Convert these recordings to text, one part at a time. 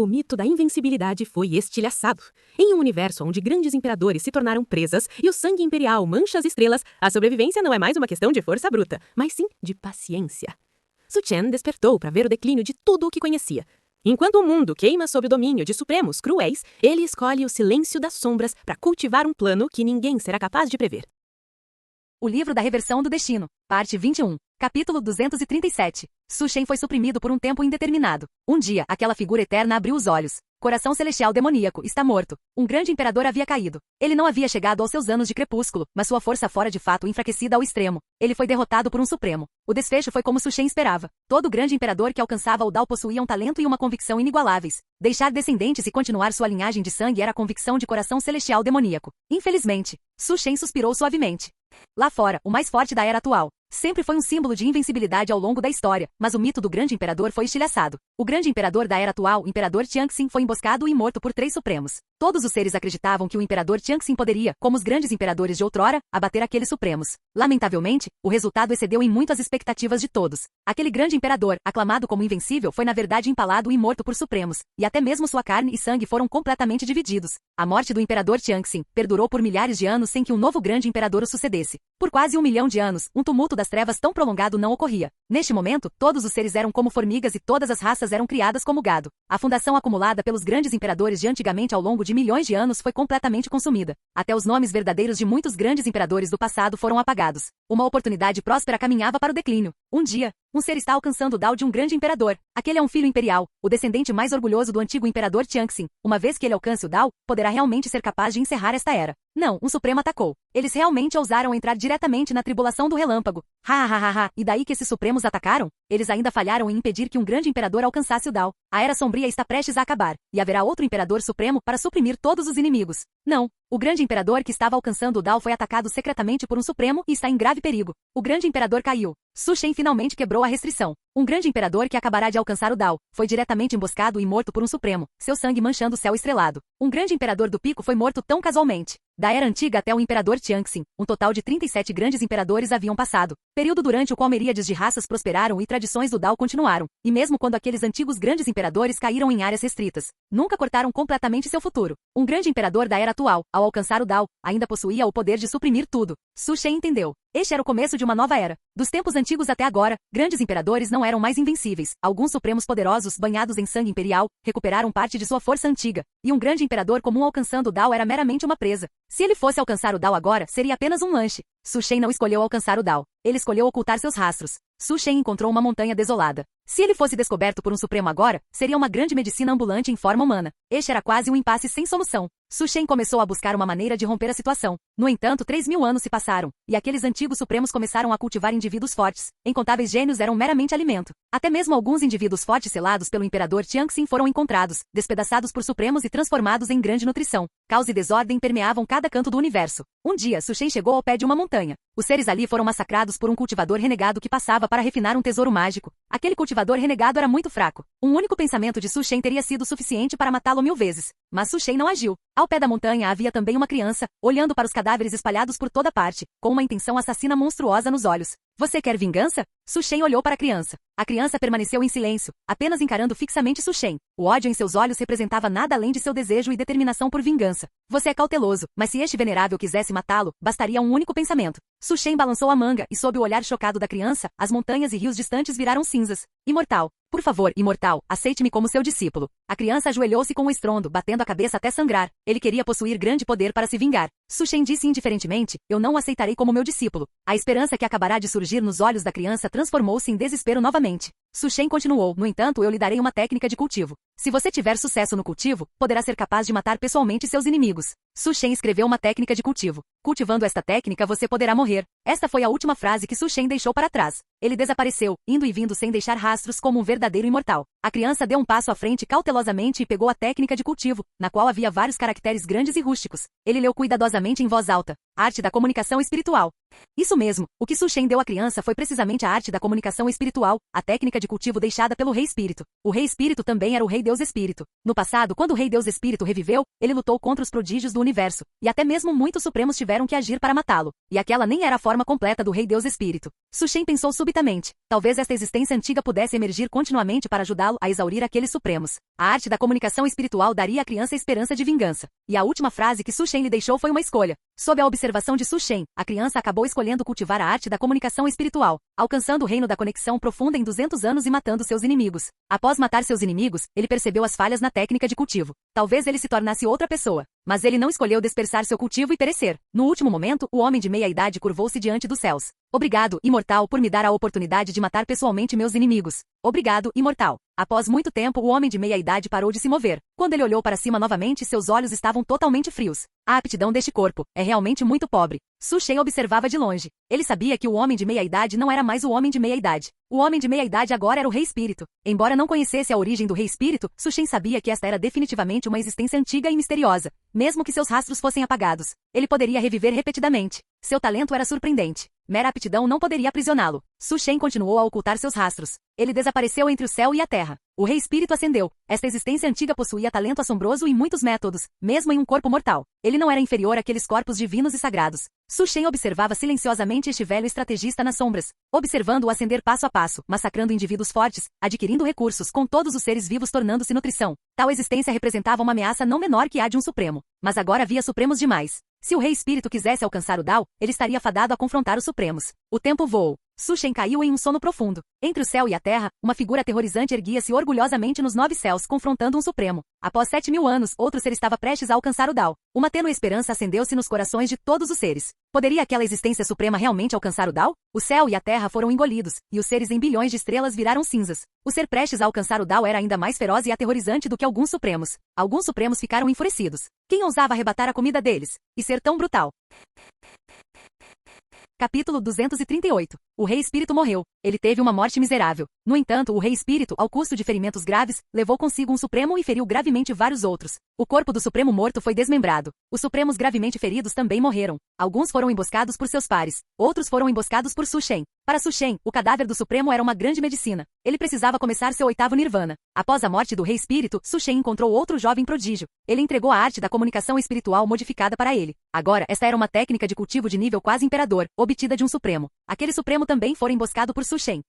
O mito da invencibilidade foi estilhaçado. Em um universo onde grandes imperadores se tornaram presas e o sangue imperial mancha as estrelas, a sobrevivência não é mais uma questão de força bruta, mas sim de paciência. Su Chen despertou para ver o declínio de tudo o que conhecia. Enquanto o mundo queima sob o domínio de supremos cruéis, ele escolhe o silêncio das sombras para cultivar um plano que ninguém será capaz de prever. O livro da reversão do destino, parte 21, capítulo 237. Su Chen foi suprimido por um tempo indeterminado. Um dia, aquela figura eterna abriu os olhos. Coração celestial demoníaco, está morto. Um grande imperador havia caído. Ele não havia chegado aos seus anos de crepúsculo, mas sua força fora de fato enfraquecida ao extremo. Ele foi derrotado por um supremo. O desfecho foi como Su Chen esperava. Todo grande imperador que alcançava o Dao possuía um talento e uma convicção inigualáveis. Deixar descendentes e continuar sua linhagem de sangue era a convicção de coração celestial demoníaco. Infelizmente, Su Chen suspirou suavemente. Lá fora, o mais forte da era atual, sempre foi um símbolo de invencibilidade ao longo da história, mas o mito do grande imperador foi estilhaçado. O grande imperador da era atual, o imperador Tianxin, foi emboscado e morto por 3 supremos. Todos os seres acreditavam que o imperador Tianxin poderia, como os grandes imperadores de outrora, abater aqueles supremos. Lamentavelmente, o resultado excedeu em muito as expectativas de todos. Aquele grande imperador, aclamado como invencível, foi na verdade empalado e morto por supremos, e até mesmo sua carne e sangue foram completamente divididos. A morte do imperador Tianxin perdurou por milhares de anos sem que um novo grande imperador o sucedesse. Por quase 1 milhão de anos, um tumulto das trevas tão prolongado não ocorria. Neste momento, todos os seres eram como formigas e todas as raças eram criadas como gado. A fundação acumulada pelos grandes imperadores de antigamente ao longo de milhões de anos foi completamente consumida. Até os nomes verdadeiros de muitos grandes imperadores do passado foram apagados. Uma oportunidade próspera caminhava para o declínio. Um dia, um ser está alcançando o Dao de um grande imperador. Aquele é um filho imperial, o descendente mais orgulhoso do antigo imperador Tianxin. Uma vez que ele alcance o Dao, poderá realmente ser capaz de encerrar esta era. Não, um supremo atacou. Eles realmente ousaram entrar diretamente na tribulação do relâmpago. E daí que esses supremos atacaram? Eles ainda falharam em impedir que um grande imperador alcançasse o Dao. A Era Sombria está prestes a acabar, e haverá outro imperador supremo para suprimir todos os inimigos. Não, o grande imperador que estava alcançando o Dao foi atacado secretamente por um supremo e está em grave perigo. O grande imperador caiu. Su Chen finalmente quebrou a restrição. Um grande imperador que acabará de alcançar o Dao foi diretamente emboscado e morto por um supremo, seu sangue manchando o céu estrelado. Um grande imperador do pico foi morto tão casualmente. Da Era Antiga até o imperador Tianxin, um total de 37 grandes imperadores haviam passado. Período durante o qual miríades de raças prosperaram e tradições do Dao continuaram. E mesmo quando aqueles antigos grandes imperadores caíram em áreas restritas, nunca cortaram completamente seu futuro. Um grande imperador da Era atual, ao alcançar o Dao, ainda possuía o poder de suprimir tudo. Su Chen entendeu. Este era o começo de uma nova era. Dos tempos antigos até agora, grandes imperadores não eram mais invencíveis. Alguns supremos poderosos, banhados em sangue imperial, recuperaram parte de sua força antiga. E um grande imperador comum alcançando o Dao era meramente uma presa. Se ele fosse alcançar o Dao agora, seria apenas um lanche. Su Chen não escolheu alcançar o Dao. Ele escolheu ocultar seus rastros. Su Chen encontrou uma montanha desolada. Se ele fosse descoberto por um supremo agora, seria uma grande medicina ambulante em forma humana. Este era quase um impasse sem solução. Su Chen começou a buscar uma maneira de romper a situação. No entanto, 3.000 anos se passaram, e aqueles antigos supremos começaram a cultivar indivíduos fortes. Incontáveis gênios eram meramente alimento. Até mesmo alguns indivíduos fortes selados pelo imperador Tianxin foram encontrados, despedaçados por supremos e transformados em grande nutrição. Caos e desordem permeavam cada canto do universo. Um dia, Su Chen chegou ao pé de uma montanha. Os seres ali foram massacrados por um cultivador renegado que passava para refinar um tesouro mágico. Aquele cultivador renegado era muito fraco. Um único pensamento de Su Chen teria sido suficiente para matá-lo 1000 vezes. Mas Su Chen não agiu. Ao pé da montanha havia também uma criança, olhando para os cadáveres espalhados por toda parte, com uma intenção assassina monstruosa nos olhos. Você quer vingança? Su Chen olhou para a criança. A criança permaneceu em silêncio, apenas encarando fixamente Su Chen. O ódio em seus olhos representava nada além de seu desejo e determinação por vingança. Você é cauteloso, mas se este venerável quisesse matá-lo, bastaria um único pensamento. Su Chen balançou a manga e sob o olhar chocado da criança, as montanhas e rios distantes viraram cinzas. Imortal. Por favor, imortal, aceite-me como seu discípulo. A criança ajoelhou-se com um estrondo, batendo a cabeça até sangrar. Ele queria possuir grande poder para se vingar. Su Chen disse indiferentemente, eu não o aceitarei como meu discípulo. A esperança que acabará de surgir nos olhos da criança transformou-se em desespero novamente. Su Chen continuou, no entanto eu lhe darei uma técnica de cultivo. Se você tiver sucesso no cultivo, poderá ser capaz de matar pessoalmente seus inimigos. Su Chen escreveu uma técnica de cultivo. Cultivando esta técnica você poderá morrer. Esta foi a última frase que Su Chen deixou para trás. Ele desapareceu, indo e vindo sem deixar rastros como um verdadeiro imortal. A criança deu um passo à frente cautelosamente e pegou a técnica de cultivo, na qual havia vários caracteres grandes e rústicos. Ele leu cuidadosamente em voz alta. Arte da comunicação espiritual. Isso mesmo, o que Su Shen deu à criança foi precisamente a arte da comunicação espiritual, a técnica de cultivo deixada pelo Rei Espírito. O Rei Espírito também era o Rei Deus Espírito. No passado, quando o Rei Deus Espírito reviveu, ele lutou contra os prodígios do universo, e até mesmo muitos supremos tiveram que agir para matá-lo. E aquela nem era a forma completa do Rei Deus Espírito. Su Shen pensou subitamente. Talvez esta existência antiga pudesse emergir continuamente para ajudá-lo a exaurir aqueles supremos. A arte da comunicação espiritual daria à criança a esperança de vingança. E a última frase que Su Shen lhe deixou foi uma escolha. Sob a observação de Su Shen, a criança acabou escolhendo cultivar a arte da comunicação espiritual, alcançando o reino da conexão profunda em 200 anos e matando seus inimigos. Após matar seus inimigos, ele percebeu as falhas na técnica de cultivo. Talvez ele se tornasse outra pessoa. Mas ele não escolheu dispersar seu cultivo e perecer. No último momento, o homem de meia-idade curvou-se diante dos céus. Obrigado, imortal, por me dar a oportunidade de matar pessoalmente meus inimigos. Obrigado, imortal. Após muito tempo, o homem de meia-idade parou de se mover. Quando ele olhou para cima novamente, seus olhos estavam totalmente frios. A aptidão deste corpo é realmente muito pobre. Su Shen observava de longe. Ele sabia que o homem de meia-idade não era mais o homem de meia-idade. O homem de meia-idade agora era o Rei Espírito. Embora não conhecesse a origem do Rei Espírito, Su Shen sabia que esta era definitivamente uma existência antiga e misteriosa. Mesmo que seus rastros fossem apagados, ele poderia reviver repetidamente. Seu talento era surpreendente. Mera aptidão não poderia aprisioná-lo. Su Shen continuou a ocultar seus rastros. Ele desapareceu entre o céu e a terra. O Rei Espírito ascendeu. Esta existência antiga possuía talento assombroso e muitos métodos, mesmo em um corpo mortal. Ele não era inferior àqueles corpos divinos e sagrados. Su Shen observava silenciosamente este velho estrategista nas sombras, observando-o ascender passo a passo, massacrando indivíduos fortes, adquirindo recursos, com todos os seres vivos tornando-se nutrição. Tal existência representava uma ameaça não menor que a de um supremo. Mas agora havia supremos demais. Se o Rei Espírito quisesse alcançar o Dao, ele estaria fadado a confrontar os supremos. O tempo voou. Su Shen caiu em um sono profundo. Entre o céu e a terra, uma figura aterrorizante erguia-se orgulhosamente nos 9 céus, confrontando um supremo. Após 7.000 anos, outro ser estava prestes a alcançar o Dao. Uma tênue esperança acendeu-se nos corações de todos os seres. Poderia aquela existência suprema realmente alcançar o Dao? O céu e a terra foram engolidos, e os seres em bilhões de estrelas viraram cinzas. O ser prestes a alcançar o Dao era ainda mais feroz e aterrorizante do que alguns supremos. Alguns supremos ficaram enfurecidos. Quem ousava arrebatar a comida deles? E ser tão brutal? Capítulo 238. O Rei Espírito morreu. Ele teve uma morte miserável. No entanto, o Rei Espírito, ao custo de ferimentos graves, levou consigo um Supremo e feriu gravemente vários outros. O corpo do Supremo morto foi desmembrado. Os Supremos gravemente feridos também morreram. Alguns foram emboscados por seus pares. Outros foram emboscados por Su Shen. Para Su Shen, o cadáver do Supremo era uma grande medicina. Ele precisava começar seu 8º Nirvana. Após a morte do Rei Espírito, Su Shen encontrou outro jovem prodígio. Ele entregou a arte da comunicação espiritual modificada para ele. Agora, esta era uma técnica de cultivo de nível quase imperador, obtida de um Supremo. Aquele Supremo também fora emboscado por Su Shen.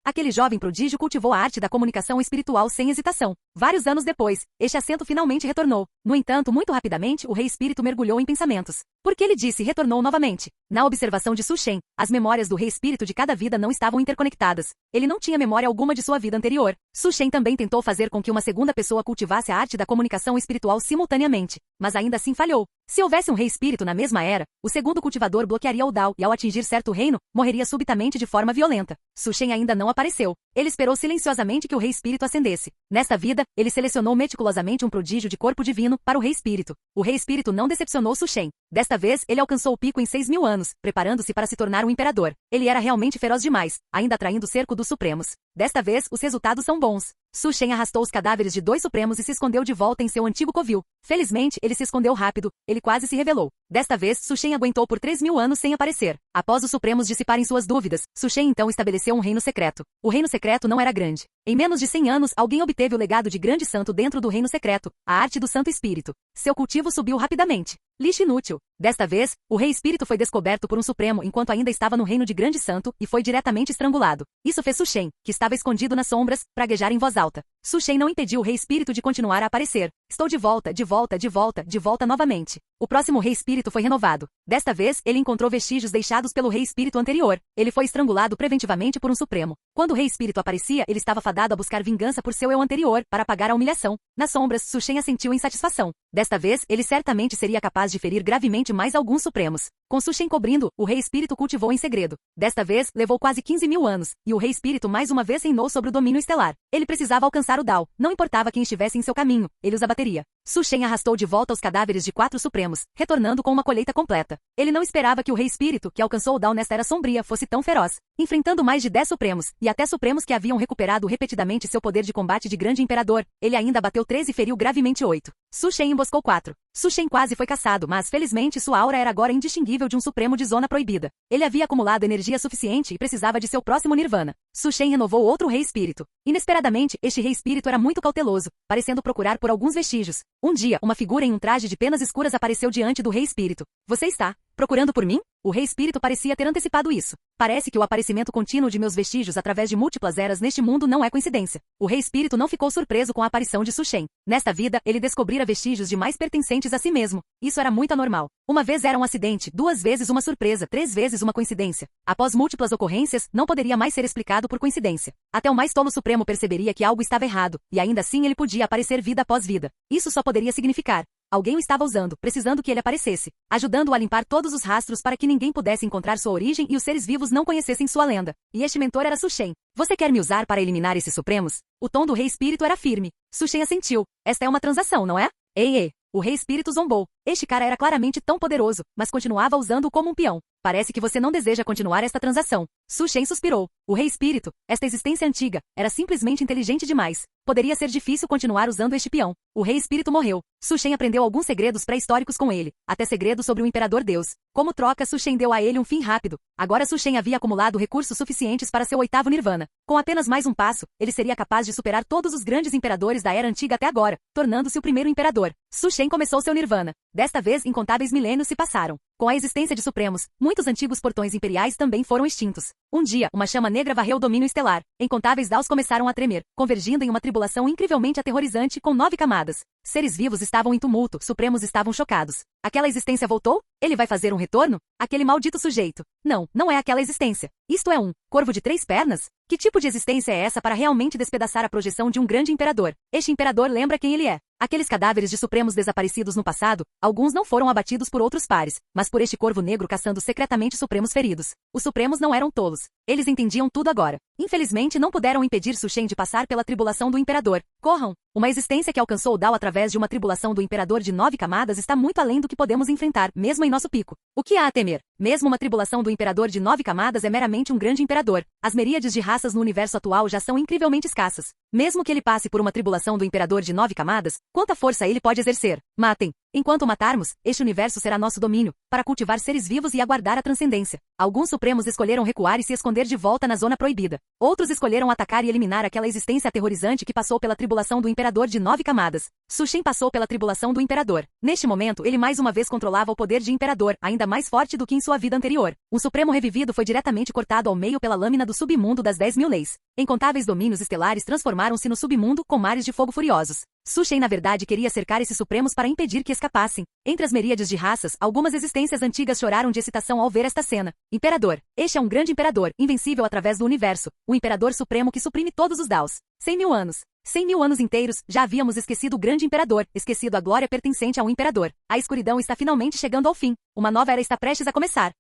Aquele jovem prodígio cultivou a arte da comunicação espiritual sem hesitação. Vários anos depois, este assento finalmente retornou. No entanto, muito rapidamente, o Rei Espírito mergulhou em pensamentos. Porque ele disse retornou novamente. Na observação de Su Shen, as memórias do Rei Espírito de cada vida não estavam interconectadas. Ele não tinha memória alguma de sua vida anterior. Su Shen também tentou fazer com que uma segunda pessoa cultivasse a arte da comunicação espiritual simultaneamente, mas ainda assim falhou. Se houvesse um Rei Espírito na mesma era, o segundo cultivador bloquearia o Dao e ao atingir certo reino, morreria subitamente de forma violenta. Su Shen ainda não apareceu. Ele esperou silenciosamente que o Rei Espírito ascendesse. Nesta vida, ele selecionou meticulosamente um prodígio de corpo divino para o Rei Espírito. O Rei Espírito não decepcionou Su Shen. Desta vez, ele alcançou o pico em 6.000 anos, preparando-se para se tornar um imperador. Ele era realmente feroz demais, ainda atraindo o cerco dos Supremos. Desta vez, os resultados são bons. Su Shen arrastou os cadáveres de 2 Supremos e se escondeu de volta em seu antigo covil. Felizmente, ele se escondeu rápido, ele quase se revelou. Desta vez, Su Shen aguentou por 3.000 anos sem aparecer. Após os Supremos dissiparem suas dúvidas, Su Shen então estabeleceu um reino secreto. O reino secreto não era grande. Em menos de 100 anos, alguém obteve o legado de grande santo dentro do reino secreto, a arte do Santo Espírito. Seu cultivo subiu rapidamente. Lixo inútil. Desta vez, o Rei Espírito foi descoberto por um Supremo enquanto ainda estava no reino de grande santo e foi diretamente estrangulado. Isso fez Su Shen, que estava escondido nas sombras, praguejar em voz alta. Su Shen não impediu o Rei Espírito de continuar a aparecer. Estou de volta, de volta, de volta, de volta novamente. O próximo Rei Espírito foi renovado. Desta vez, ele encontrou vestígios deixados pelo Rei Espírito anterior. Ele foi estrangulado preventivamente por um Supremo. Quando o Rei Espírito aparecia, ele estava fadado a buscar vingança por seu eu anterior, para apagar a humilhação. Nas sombras, Su Shen assentiu em satisfação. Desta vez, ele certamente seria capaz de ferir gravemente mais alguns Supremos. Com Su Shen cobrindo, o Rei Espírito cultivou em segredo. Desta vez, levou quase 15.000 anos, e o Rei Espírito mais uma vez reinou sobre o domínio estelar. Ele precisava alcançar o Dao. Não importava quem estivesse em seu caminho, ele os abateria. Su Shen arrastou de volta os cadáveres de 4 Supremos, retornando com uma colheita completa. Ele não esperava que o Rei Espírito, que alcançou o Dao nesta era sombria, fosse tão feroz. Enfrentando mais de 10 Supremos, e até Supremos que haviam recuperado repetidamente seu poder de combate de grande imperador, ele ainda bateu 13 e feriu gravemente 8. Su Shen emboscou 4. Su Shen quase foi caçado, mas felizmente sua aura era agora indistinguível de um supremo de zona proibida. Ele havia acumulado energia suficiente e precisava de seu próximo nirvana. Su Shen renovou outro rei espírito. Inesperadamente, este rei espírito era muito cauteloso, parecendo procurar por alguns vestígios. Um dia, uma figura em um traje de penas escuras apareceu diante do rei espírito. Você está procurando por mim? O rei espírito parecia ter antecipado isso. Parece que o aparecimento contínuo de meus vestígios através de múltiplas eras neste mundo não é coincidência. O rei espírito não ficou surpreso com a aparição de Su Shen. Nesta vida, ele descobrira vestígios de mais pertencentes a si mesmo. Isso era muito anormal. Uma vez era um acidente, 2 vezes uma surpresa, 3 vezes uma coincidência. Após múltiplas ocorrências, não poderia mais ser explicado por coincidência. Até o mais tolo supremo perceberia que algo estava errado, e ainda assim ele podia aparecer vida após vida. Isso só poderia significar: alguém o estava usando, precisando que ele aparecesse, ajudando-o a limpar todos os rastros para que ninguém pudesse encontrar sua origem e os seres vivos não conhecessem sua lenda. E este mentor era Su Shen. Você quer me usar para eliminar esses supremos? O tom do rei espírito era firme. Su Shen assentiu. Esta é uma transação, não é? Ei. O rei espírito zombou. Este cara era claramente tão poderoso, mas continuava usando-o como um peão. Parece que você não deseja continuar esta transação. Su Shen suspirou. O rei espírito, esta existência antiga, era simplesmente inteligente demais. Poderia ser difícil continuar usando este peão. O rei espírito morreu. Su Shen aprendeu alguns segredos pré-históricos com ele, até segredos sobre o imperador Deus. Como troca, Su Shen deu a ele um fim rápido. Agora Su Shen havia acumulado recursos suficientes para seu 8º nirvana. Com apenas mais um passo, ele seria capaz de superar todos os grandes imperadores da era antiga até agora, tornando-se o primeiro imperador. Su Shen começou seu nirvana. Desta vez, incontáveis milênios se passaram. Com a existência de supremos, muitos antigos portões imperiais também foram extintos. Um dia, uma chama negra varreu o domínio estelar. Incontáveis daus começaram a tremer, convergindo em uma tribulação incrivelmente aterrorizante com 9 camadas. Seres vivos estavam em tumulto, supremos estavam chocados. Aquela existência voltou? Ele vai fazer um retorno? Aquele maldito sujeito. Não é aquela existência. Isto é um corvo de 3 pernas? Que tipo de existência é essa para realmente despedaçar a projeção de um grande imperador? Este imperador lembra quem ele é. Aqueles cadáveres de supremos desaparecidos no passado, alguns não foram abatidos por outros pares, mas por este corvo negro caçando secretamente supremos feridos. Os supremos não eram tolos. Eles entendiam tudo agora. Infelizmente não puderam impedir Su Shen de passar pela tribulação do imperador. Corram! Uma existência que alcançou o Dao através de uma tribulação do imperador de 9 camadas está muito além do que podemos enfrentar, mesmo em nosso pico. O que há a temer? Mesmo uma tribulação do imperador de 9 camadas é meramente um grande imperador. As miríades de raças no universo atual já são incrivelmente escassas. Mesmo que ele passe por uma tribulação do imperador de 9 camadas, quanta força ele pode exercer? Matem! Enquanto o matarmos, este universo será nosso domínio, para cultivar seres vivos e aguardar a transcendência. Alguns supremos escolheram recuar e se esconder de volta na zona proibida. Outros escolheram atacar e eliminar aquela existência aterrorizante que passou pela tribulação do imperador de 9 camadas. Su Shen passou pela tribulação do imperador. Neste momento, ele mais uma vez controlava o poder de imperador, ainda mais forte do que em sua vida anterior. Um supremo revivido foi diretamente cortado ao meio pela lâmina do submundo das 10.000 leis. Incontáveis domínios estelares transformaram-se no submundo com mares de fogo furiosos. Su Shen na verdade queria cercar esses supremos para impedir que escapassem. Entre as miríades de raças, algumas existências antigas choraram de excitação ao ver esta cena. Imperador. Este é um grande imperador, invencível através do universo. O imperador supremo que suprime todos os daos. 100.000 anos. 100.000 anos inteiros, já havíamos esquecido o grande imperador, esquecido a glória pertencente ao imperador. A escuridão está finalmente chegando ao fim. Uma nova era está prestes a começar.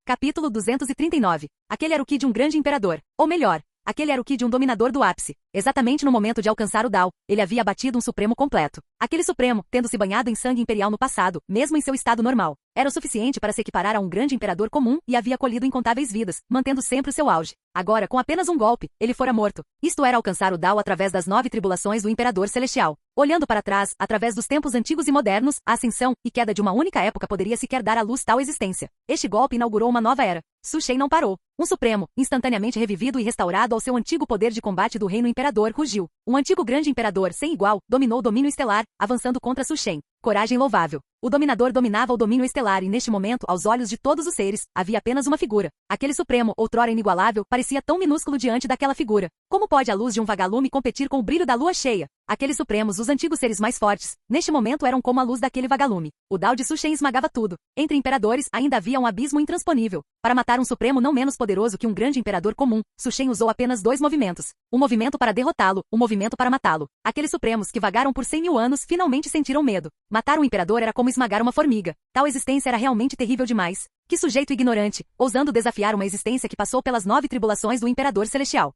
Capítulo 239. Aquele era o Ki de um grande imperador. Ou melhor, aquele era o Ki de um dominador do ápice. Exatamente no momento de alcançar o Dao, ele havia abatido um supremo completo. Aquele supremo, tendo se banhado em sangue imperial no passado, mesmo em seu estado normal, era o suficiente para se equiparar a um grande imperador comum e havia colhido incontáveis vidas, mantendo sempre o seu auge. Agora, com apenas um golpe, ele fora morto. Isto era alcançar o Dao através das 9 tribulações do imperador celestial. Olhando para trás, através dos tempos antigos e modernos, a ascensão e queda de uma única época poderia sequer dar à luz tal existência. Este golpe inaugurou uma nova era. Su Shen não parou. Um supremo, instantaneamente revivido e restaurado ao seu antigo poder de combate do reino imperador, rugiu. Um antigo grande imperador sem igual dominou o domínio estelar, avançando contra Su Shen. Coragem louvável. O dominador dominava o domínio estelar e neste momento, aos olhos de todos os seres, havia apenas uma figura. Aquele supremo, outrora inigualável, parecia tão minúsculo diante daquela figura. Como pode a luz de um vagalume competir com o brilho da lua cheia? Aqueles supremos, os antigos seres mais fortes, neste momento eram como a luz daquele vagalume. O Dao de Su Shen esmagava tudo. Entre imperadores, ainda havia um abismo intransponível. Para matar um supremo não menos poderoso que um grande imperador comum, Su Shen usou apenas 2 movimentos. Um movimento para derrotá-lo, um movimento para matá-lo. Aqueles supremos que vagaram por 100.000 anos finalmente sentiram medo. Matar um imperador era como esmagar uma formiga. Tal existência era realmente terrível demais. Que sujeito ignorante, ousando desafiar uma existência que passou pelas 9 tribulações do imperador celestial.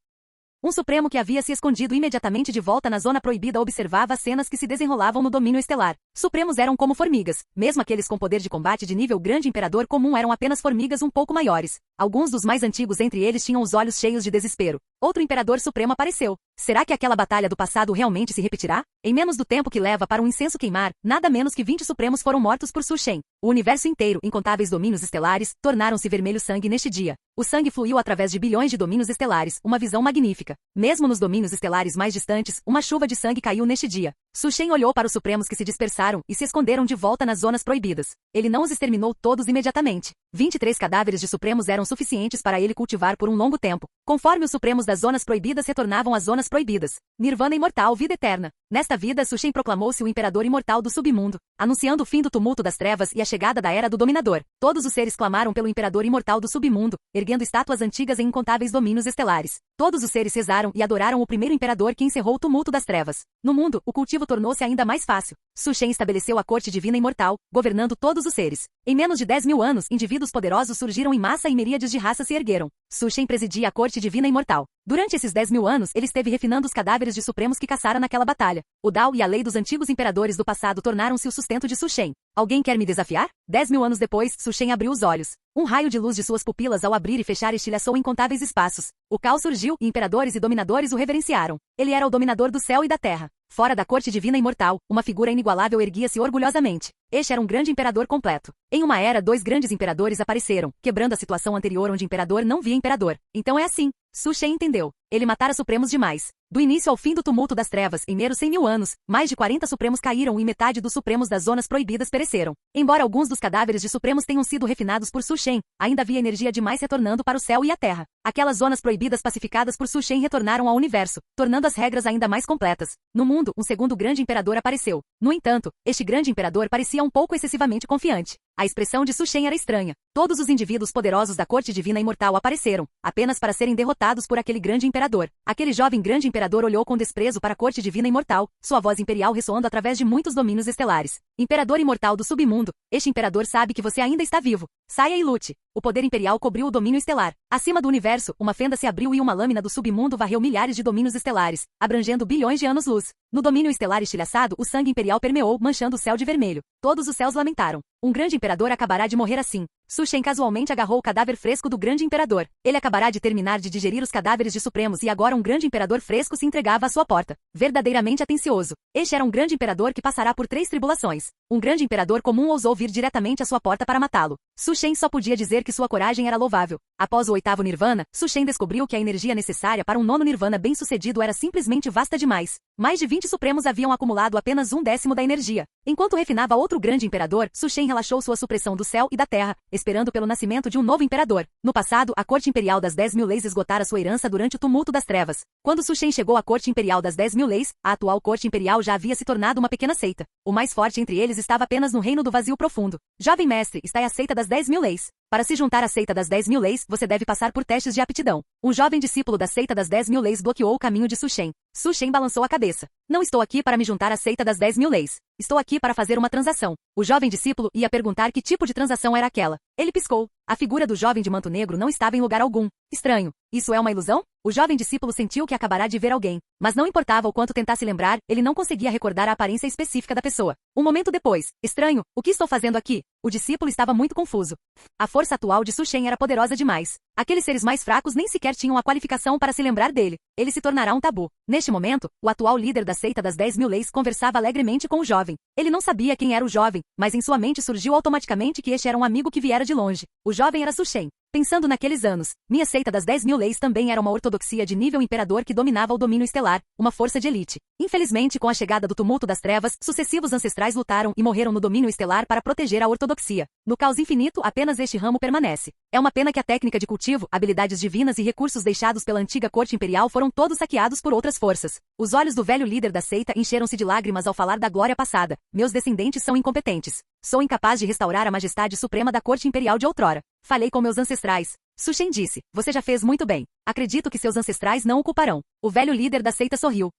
Um supremo que havia se escondido imediatamente de volta na zona proibida observava as cenas que se desenrolavam no domínio estelar. Supremos eram como formigas. Mesmo aqueles com poder de combate de nível grande imperador comum eram apenas formigas um pouco maiores. Alguns dos mais antigos entre eles tinham os olhos cheios de desespero. outro imperador supremo apareceu. Será que aquela batalha do passado realmente se repetirá? Em menos do tempo que leva para um incenso queimar, nada menos que 20 supremos foram mortos por Su Shen. O universo inteiro, incontáveis domínios estelares, tornaram-se vermelho sangue neste dia. O sangue fluiu através de bilhões de domínios estelares, uma visão magnífica. Mesmo nos domínios estelares mais distantes, uma chuva de sangue caiu neste dia. Su Shen olhou para os supremos que se dispersaram e se esconderam de volta nas zonas proibidas. Ele não os exterminou todos imediatamente. 23 cadáveres de supremos eram suficientes para ele cultivar por um longo tempo. Conforme os supremos das zonas proibidas retornavam às zonas proibidas. Nirvana imortal, vida eterna. Nesta vida, Su Shen proclamou-se o imperador imortal do submundo, anunciando o fim do tumulto das trevas e a chegada da era do dominador. Todos os seres clamaram pelo imperador imortal do submundo, erguendo estátuas antigas em incontáveis domínios estelares. Todos os seres rezaram e adoraram o primeiro imperador que encerrou o tumulto das trevas. No mundo, o cultivo tornou-se ainda mais fácil. Su Shen estabeleceu a corte divina imortal, governando todos os seres. Em menos de 10.000 anos, indivíduos poderosos surgiram em massa e miríades de raças se ergueram. Su Shen presidia a corte divina imortal. Durante esses 10.000 anos, ele esteve refinando os cadáveres de supremos que caçara naquela batalha. O Dao e a lei dos antigos imperadores do passado tornaram-se o sustento de Su Shen. Alguém quer me desafiar? 10.000 anos depois, Su Shen abriu os olhos. Um raio de luz de suas pupilas ao abrir e fechar estilhaçou incontáveis espaços. O caos surgiu e imperadores e dominadores o reverenciaram. Ele era o dominador do céu e da terra. Fora da corte divina imortal, uma figura inigualável erguia-se orgulhosamente. Este era um grande imperador completo. Em uma era, 2 grandes imperadores apareceram, quebrando a situação anterior onde imperador não via imperador. Então é assim. Su Shen entendeu. Ele matara supremos demais. Do início ao fim do tumulto das trevas, em meros 100.000 anos, mais de 40 supremos caíram e metade dos supremos das zonas proibidas pereceram. Embora alguns dos cadáveres de supremos tenham sido refinados por Su Shen, ainda havia energia demais retornando para o céu e a terra. Aquelas zonas proibidas pacificadas por Su Shen retornaram ao universo, tornando as regras ainda mais completas. No mundo, um segundo grande imperador apareceu. No entanto, este grande imperador parecia um pouco excessivamente confiante. A expressão de Su Shen era estranha. Todos os indivíduos poderosos da corte divina imortal apareceram, apenas para serem derrotados por aquele grande imperador. Aquele jovem grande imperador olhou com desprezo para a corte divina imortal, sua voz imperial ressoando através de muitos domínios estelares. Imperador imortal do submundo, este imperador sabe que você ainda está vivo. Saia e lute. O poder imperial cobriu o domínio estelar. Acima do universo, uma fenda se abriu e uma lâmina do submundo varreu milhares de domínios estelares, abrangendo bilhões de anos-luz. No domínio estelar estilhaçado, o sangue imperial permeou, manchando o céu de vermelho. Todos os céus lamentaram. Um grande imperador acabará de morrer assim. Su Shen casualmente agarrou o cadáver fresco do grande imperador. Ele acabará de terminar de digerir os cadáveres de supremos e agora um grande imperador fresco se entregava à sua porta. Verdadeiramente atencioso. Este era um grande imperador que passará por 3 tribulações. Um grande imperador comum ousou vir diretamente à sua porta para matá-lo. Su Shen só podia dizer que sua coragem era louvável. Após o 8º Nirvana, Su Shen descobriu que a energia necessária para um 9º Nirvana bem-sucedido era simplesmente vasta demais. Mais de 20 supremos haviam acumulado apenas 1/10 da energia. Enquanto refinava outro grande imperador, Su Shen relaxou sua supressão do céu e da terra, esperando pelo nascimento de um novo imperador. No passado, a corte imperial das 10.000 leis esgotara sua herança durante o tumulto das trevas. Quando Su Shen chegou à corte imperial das 10.000 leis, a atual corte imperial já havia se tornado uma pequena seita. O mais forte entre eles estava apenas no reino do vazio profundo. Jovem mestre, está a seita das 10.000 leis. Para se juntar à seita das 10.000 leis, você deve passar por testes de aptidão. Um jovem discípulo da seita das 10.000 leis bloqueou o caminho de Su Shen. Su Shen balançou a cabeça. Não estou aqui para me juntar à seita das 10.000 leis. Estou aqui para fazer uma transação. O jovem discípulo ia perguntar que tipo de transação era aquela. Ele piscou. A figura do jovem de manto negro não estava em lugar algum. Estranho. Isso é uma ilusão? O jovem discípulo sentiu que acabará de ver alguém. Mas não importava o quanto tentasse lembrar, ele não conseguia recordar a aparência específica da pessoa. Um momento depois. Estranho. O que estou fazendo aqui? O discípulo estava muito confuso. A força atual de Su Shen era poderosa demais. Aqueles seres mais fracos nem sequer tinham a qualificação para se lembrar dele. Ele se tornará um tabu. Neste momento, o atual líder da seita das 10.000 leis conversava alegremente com o jovem. Ele não sabia quem era o jovem, mas em sua mente surgiu automaticamente que este era um amigo que viera de longe. O jovem era Su Shen. Pensando naqueles anos, minha seita das 10.000 leis também era uma ortodoxia de nível imperador que dominava o domínio estelar, uma força de elite. Infelizmente, com a chegada do tumulto das trevas, sucessivos ancestrais lutaram e morreram no domínio estelar para proteger a ortodoxia. No caos infinito, apenas este ramo permanece. É uma pena que a técnica de cultivo, habilidades divinas e recursos deixados pela antiga corte imperial foram todos saqueados por outras forças. Os olhos do velho líder da seita encheram-se de lágrimas ao falar da glória passada. Meus descendentes são incompetentes. Sou incapaz de restaurar a majestade suprema da corte imperial de outrora. Falei com meus ancestrais. Su Shen disse, você já fez muito bem. Acredito que seus ancestrais não o culparão. O velho líder da seita sorriu.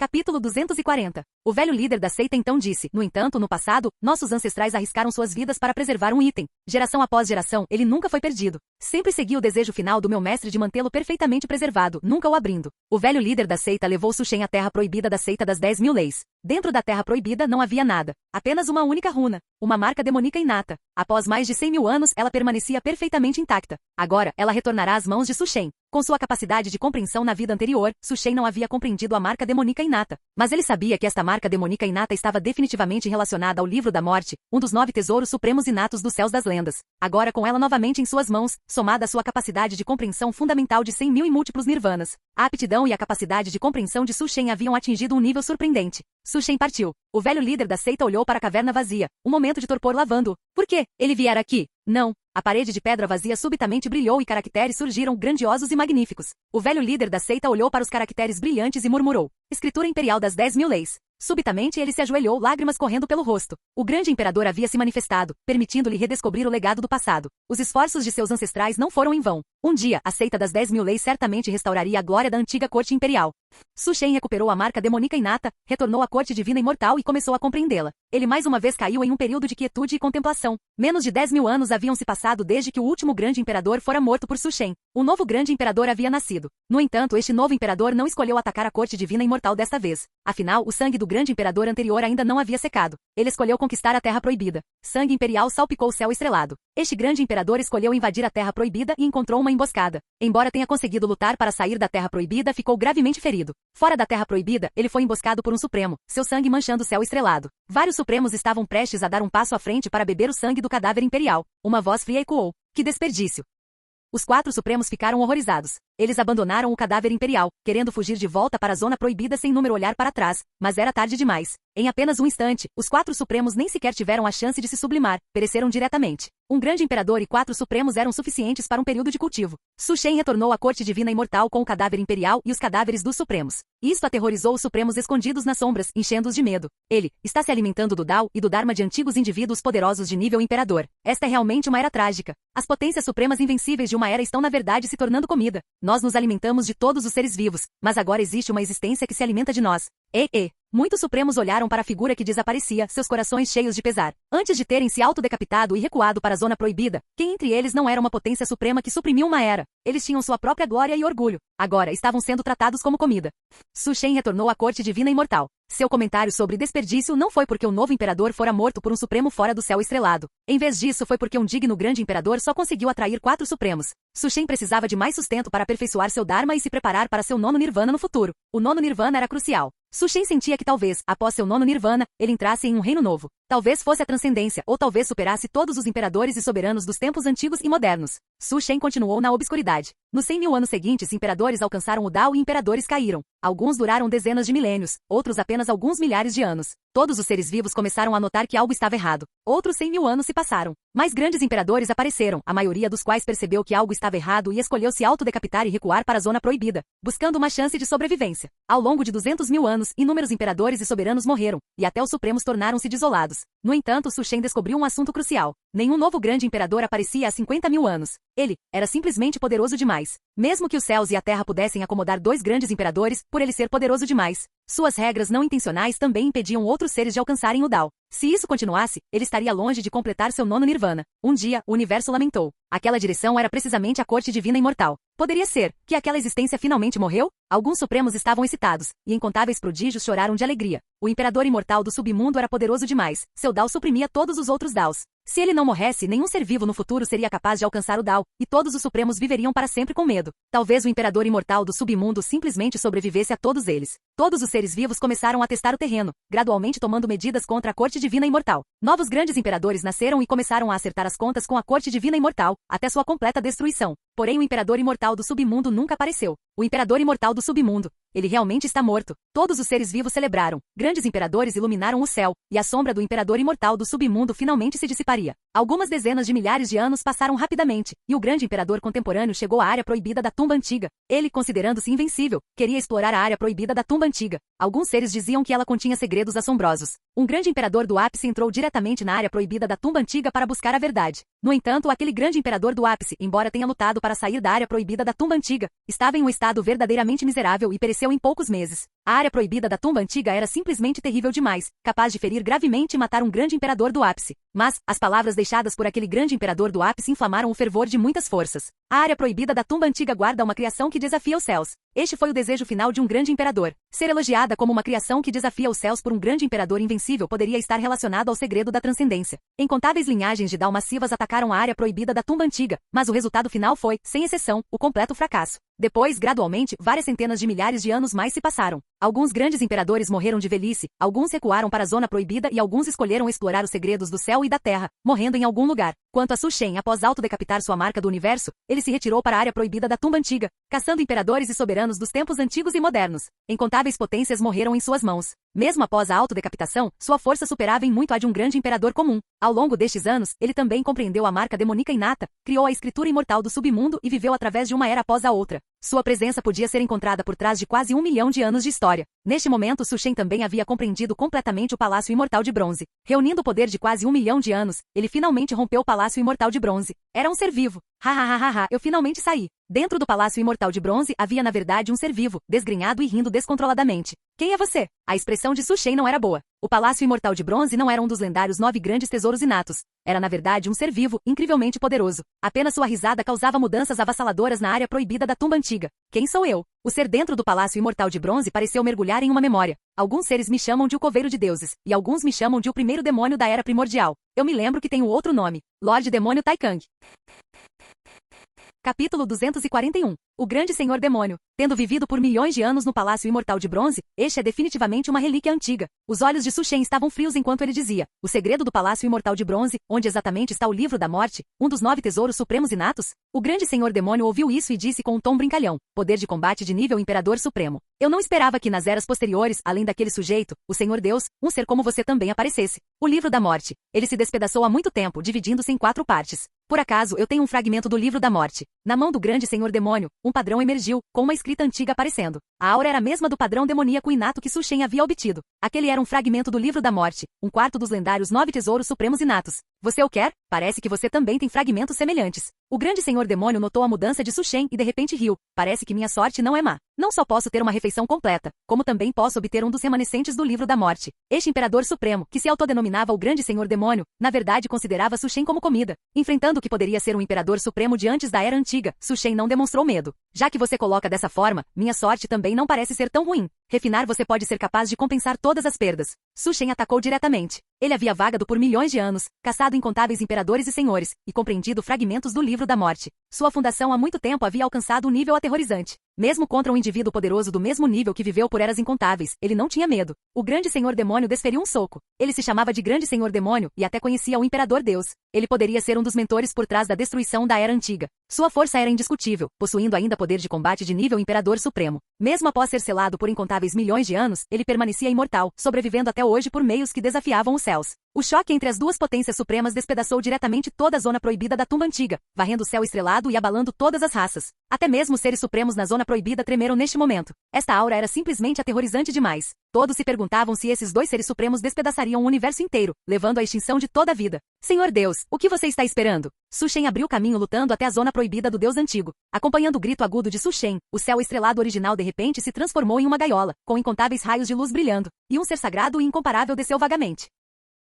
Capítulo 240. O velho líder da seita então disse: no entanto, no passado, nossos ancestrais arriscaram suas vidas para preservar um item. Geração após geração, ele nunca foi perdido. Sempre segui o desejo final do meu mestre de mantê-lo perfeitamente preservado, nunca o abrindo. O velho líder da seita levou Sushen à terra proibida da seita das 10.000 leis. Dentro da terra proibida não havia nada. Apenas uma única runa. Uma marca demoníaca inata. Após mais de 100.000 anos, ela permanecia perfeitamente intacta. Agora, ela retornará às mãos de Sushen. Com sua capacidade de compreensão na vida anterior, Sushen não havia compreendido a marca demoníaca inata. Mas ele sabia que esta marca demoníaca inata estava definitivamente relacionada ao Livro da Morte, um dos 9 tesouros supremos inatos dos céus das lendas. Agora com ela novamente em suas mãos, somada à sua capacidade de compreensão fundamental de 100.000 e múltiplos nirvanas, a aptidão e a capacidade de compreensão de Sushen haviam atingido um nível surpreendente. Sushen partiu. O velho líder da seita olhou para a caverna vazia, um momento de torpor lavando-o. Por quê? Ele viera aqui? Não. A parede de pedra vazia subitamente brilhou e caracteres surgiram grandiosos e magníficos. O velho líder da seita olhou para os caracteres brilhantes e murmurou: Escritura Imperial das 10.000 leis. Subitamente ele se ajoelhou, lágrimas correndo pelo rosto. O grande imperador havia se manifestado, permitindo-lhe redescobrir o legado do passado. Os esforços de seus ancestrais não foram em vão. Um dia, a seita das 10.000 leis certamente restauraria a glória da antiga corte imperial. Sushen recuperou a marca demoníaca inata, retornou à corte divina imortal e começou a compreendê-la. Ele mais uma vez caiu em um período de quietude e contemplação. Menos de 10.000 anos haviam se passado desde que o último grande imperador fora morto por Sushen. Um novo grande imperador havia nascido. No entanto, este novo imperador não escolheu atacar a corte divina imortal desta vez. Afinal, o sangue do grande imperador anterior ainda não havia secado. Ele escolheu conquistar a Terra Proibida. Sangue imperial salpicou o céu estrelado. Este grande imperador escolheu invadir a Terra Proibida e encontrou uma emboscada. Embora tenha conseguido lutar para sair da Terra Proibida, ficou gravemente ferido. Fora da Terra Proibida, ele foi emboscado por um Supremo, seu sangue manchando o céu estrelado. Vários Supremos estavam prestes a dar um passo à frente para beber o sangue do cadáver imperial. Uma voz fria ecoou: que desperdício! Os 4 Supremos ficaram horrorizados. Eles abandonaram o cadáver imperial, querendo fugir de volta para a zona proibida sem número olhar para trás, mas era tarde demais. Em apenas um instante, os 4 Supremos nem sequer tiveram a chance de se sublimar, pereceram diretamente. Um grande imperador e 4 Supremos eram suficientes para um período de cultivo. Sushen retornou à corte divina imortal com o cadáver imperial e os cadáveres dos Supremos. Isto aterrorizou os Supremos escondidos nas sombras, enchendo-os de medo. Ele está se alimentando do Dao e do Dharma de antigos indivíduos poderosos de nível imperador. Esta é realmente uma era trágica. As potências supremas invencíveis de uma era estão na verdade se tornando comida. Nós nos alimentamos de todos os seres vivos, mas agora existe uma existência que se alimenta de nós. Muitos Supremos olharam para a figura que desaparecia, seus corações cheios de pesar. Antes de terem se autodecapitado e recuado para a zona proibida, quem entre eles não era uma potência suprema que suprimiu uma era? Eles tinham sua própria glória e orgulho. Agora estavam sendo tratados como comida. Sushen retornou à corte divina imortal. Seu comentário sobre desperdício não foi porque o novo imperador fora morto por um Supremo fora do céu estrelado. Em vez disso, foi porque um digno grande imperador só conseguiu atrair 4 Supremos. Sushen precisava de mais sustento para aperfeiçoar seu Dharma e se preparar para seu nono Nirvana no futuro. O nono Nirvana era crucial. Sushen sentia que talvez, após seu nono Nirvana, ele entrasse em um reino novo. Talvez fosse a transcendência, ou talvez superasse todos os imperadores e soberanos dos tempos antigos e modernos. Sushen continuou na obscuridade. Nos 100.000 anos seguintes, imperadores alcançaram o Dao e imperadores caíram. Alguns duraram dezenas de milênios, outros apenas alguns milhares de anos. Todos os seres vivos começaram a notar que algo estava errado. Outros 100.000 anos se passaram. Mais grandes imperadores apareceram, a maioria dos quais percebeu que algo estava errado e escolheu se autodecapitar e recuar para a zona proibida, buscando uma chance de sobrevivência. Ao longo de 200.000 anos, inúmeros imperadores e soberanos morreram, e até os Supremos tornaram-se desolados. No entanto, Sushen descobriu um assunto crucial. Nenhum novo grande imperador aparecia há 50.000 anos. Ele era simplesmente poderoso demais. Mesmo que os céus e a terra pudessem acomodar 2 grandes imperadores, por ele ser poderoso demais, suas regras não intencionais também impediam outros seres de alcançarem o Dao. Se isso continuasse, ele estaria longe de completar seu nono Nirvana. Um dia, o universo lamentou. Aquela direção era precisamente a corte divina imortal. Poderia ser que aquela existência finalmente morreu? Alguns Supremos estavam excitados, e incontáveis prodígios choraram de alegria. O imperador imortal do submundo era poderoso demais. Seu Dao suprimia todos os outros Daos. Se ele não morresse, nenhum ser vivo no futuro seria capaz de alcançar o Dao, e todos os Supremos viveriam para sempre com medo. Talvez o imperador imortal do submundo simplesmente sobrevivesse a todos eles. Todos os seres vivos começaram a testar o terreno, gradualmente tomando medidas contra a corte divina imortal. Novos grandes imperadores nasceram e começaram a acertar as contas com a corte divina imortal, até sua completa destruição. Porém, o imperador imortal do submundo nunca apareceu. O imperador imortal do submundo. Ele realmente está morto. Todos os seres vivos celebraram. Grandes imperadores iluminaram o céu, e a sombra do imperador imortal do submundo finalmente se dissiparia. Algumas dezenas de milhares de anos passaram rapidamente, e o grande imperador contemporâneo chegou à área proibida da tumba antiga. Ele, considerando-se invencível, queria explorar a área proibida da tumba antiga. Alguns seres diziam que ela continha segredos assombrosos. Um grande imperador do ápice entrou diretamente na área proibida da tumba antiga para buscar a verdade. No entanto, aquele grande imperador do ápice, embora tenha lutado para sair da área proibida da tumba antiga, estava em um estado verdadeiramente miserável e pereceu em poucos meses. A área proibida da tumba antiga era simplesmente terrível demais, capaz de ferir gravemente e matar um grande imperador do ápice. Mas, as palavras deixadas por aquele grande imperador do ápice inflamaram o fervor de muitas forças. A área proibida da tumba antiga guarda uma criação que desafia os céus. Este foi o desejo final de um grande imperador. Ser elogiada como uma criação que desafia os céus por um grande imperador invencível poderia estar relacionado ao segredo da transcendência. Incontáveis linhagens de Dalmassivas atacaram a área proibida da tumba antiga, mas o resultado final foi, sem exceção, o completo fracasso. Depois, gradualmente, várias centenas de milhares de anos mais se passaram. Alguns grandes imperadores morreram de velhice, alguns recuaram para a zona proibida e alguns escolheram explorar os segredos do céu e da terra, morrendo em algum lugar. Quanto a Su Shen, após autodecapitar sua marca do universo, ele se retirou para a área proibida da tumba antiga, caçando imperadores e soberanos dos tempos antigos e modernos. Incontáveis potências morreram em suas mãos. Mesmo após a autodecapitação, sua força superava em muito a de um grande imperador comum. Ao longo destes anos, ele também compreendeu a marca demoníaca inata, criou a escritura imortal do submundo e viveu através de uma era após a outra. Sua presença podia ser encontrada por trás de quase 1 milhão de anos de história. Neste momento, Su Shen também havia compreendido completamente o Palácio Imortal de Bronze. Reunindo o poder de quase 1 milhão de anos, ele finalmente rompeu o Palácio Imortal de Bronze. Era um ser vivo. Eu finalmente saí. Dentro do Palácio Imortal de Bronze havia na verdade um ser vivo, desgrenhado e rindo descontroladamente. Quem é você? A expressão de Su Shen não era boa. O Palácio Imortal de Bronze não era um dos lendários 9 grandes tesouros inatos. Era na verdade um ser vivo, incrivelmente poderoso. Apenas sua risada causava mudanças avassaladoras na área proibida da tumba antiga. Quem sou eu? O ser dentro do Palácio Imortal de Bronze pareceu mergulhar em uma memória. Alguns seres me chamam de o Coveiro de Deuses, e alguns me chamam de o primeiro demônio da Era Primordial. Eu me lembro que tenho outro nome. Lorde Demônio Taikang. Capítulo 241. O Grande Senhor Demônio. Tendo vivido por milhões de anos no Palácio Imortal de Bronze, este é definitivamente uma relíquia antiga. Os olhos de Su Shen estavam frios enquanto ele dizia: o segredo do Palácio Imortal de Bronze, onde exatamente está o Livro da Morte, um dos 9 tesouros supremos inatos? O Grande Senhor Demônio ouviu isso e disse com um tom brincalhão: poder de combate de nível Imperador Supremo. Eu não esperava que nas eras posteriores, além daquele sujeito, o Senhor Deus, um ser como você também aparecesse. O Livro da Morte. Ele se despedaçou há muito tempo, dividindo-se em 4 partes. Por acaso, eu tenho um fragmento do Livro da Morte. Na mão do Grande Senhor Demônio, um padrão emergiu, com uma escrita antiga aparecendo. A aura era a mesma do padrão demoníaco inato que Su Shen havia obtido. Aquele era um fragmento do Livro da Morte, um quarto dos lendários 9 tesouros supremos inatos. Você o quer? Parece que você também tem fragmentos semelhantes. O Grande Senhor Demônio notou a mudança de Su Shen e de repente riu. Parece que minha sorte não é má. Não só posso ter uma refeição completa, como também posso obter um dos remanescentes do Livro da Morte. Este Imperador Supremo, que se autodenominava o Grande Senhor Demônio, na verdade considerava Su Shen como comida. Enfrentando o que poderia ser um Imperador Supremo de antes da Era Antiga, Su Shen não demonstrou medo. Já que você coloca dessa forma, minha sorte também não parece ser tão ruim. Refinar você pode ser capaz de compensar todas as perdas. Su Shen atacou diretamente. Ele havia vagado por milhões de anos, caçado incontáveis imperadores e senhores, e compreendido fragmentos do Livro da Morte. Sua fundação há muito tempo havia alcançado um nível aterrorizante. Mesmo contra um indivíduo poderoso do mesmo nível que viveu por eras incontáveis, ele não tinha medo. O Grande Senhor Demônio desferiu um soco. Ele se chamava de Grande Senhor Demônio e até conhecia o Imperador Deus. Ele poderia ser um dos mentores por trás da destruição da Era Antiga. Sua força era indiscutível, possuindo ainda poder de combate de nível Imperador Supremo. Mesmo após ser selado por incontáveis milhões de anos, ele permanecia imortal, sobrevivendo até hoje por meios que desafiavam os céus. O choque entre as duas potências supremas despedaçou diretamente toda a zona proibida da tumba antiga, varrendo o céu estrelado e abalando todas as raças. Até mesmo os seres supremos na zona proibida tremeram neste momento. Esta aura era simplesmente aterrorizante demais. Todos se perguntavam se esses dois seres supremos despedaçariam o universo inteiro, levando à extinção de toda a vida. Senhor Deus, o que você está esperando? Su Shen abriu caminho lutando até a zona proibida do Deus Antigo. Acompanhando o grito agudo de Su Shen, o céu estrelado original de repente se transformou em uma gaiola, com incontáveis raios de luz brilhando, e um ser sagrado e incomparável desceu vagamente.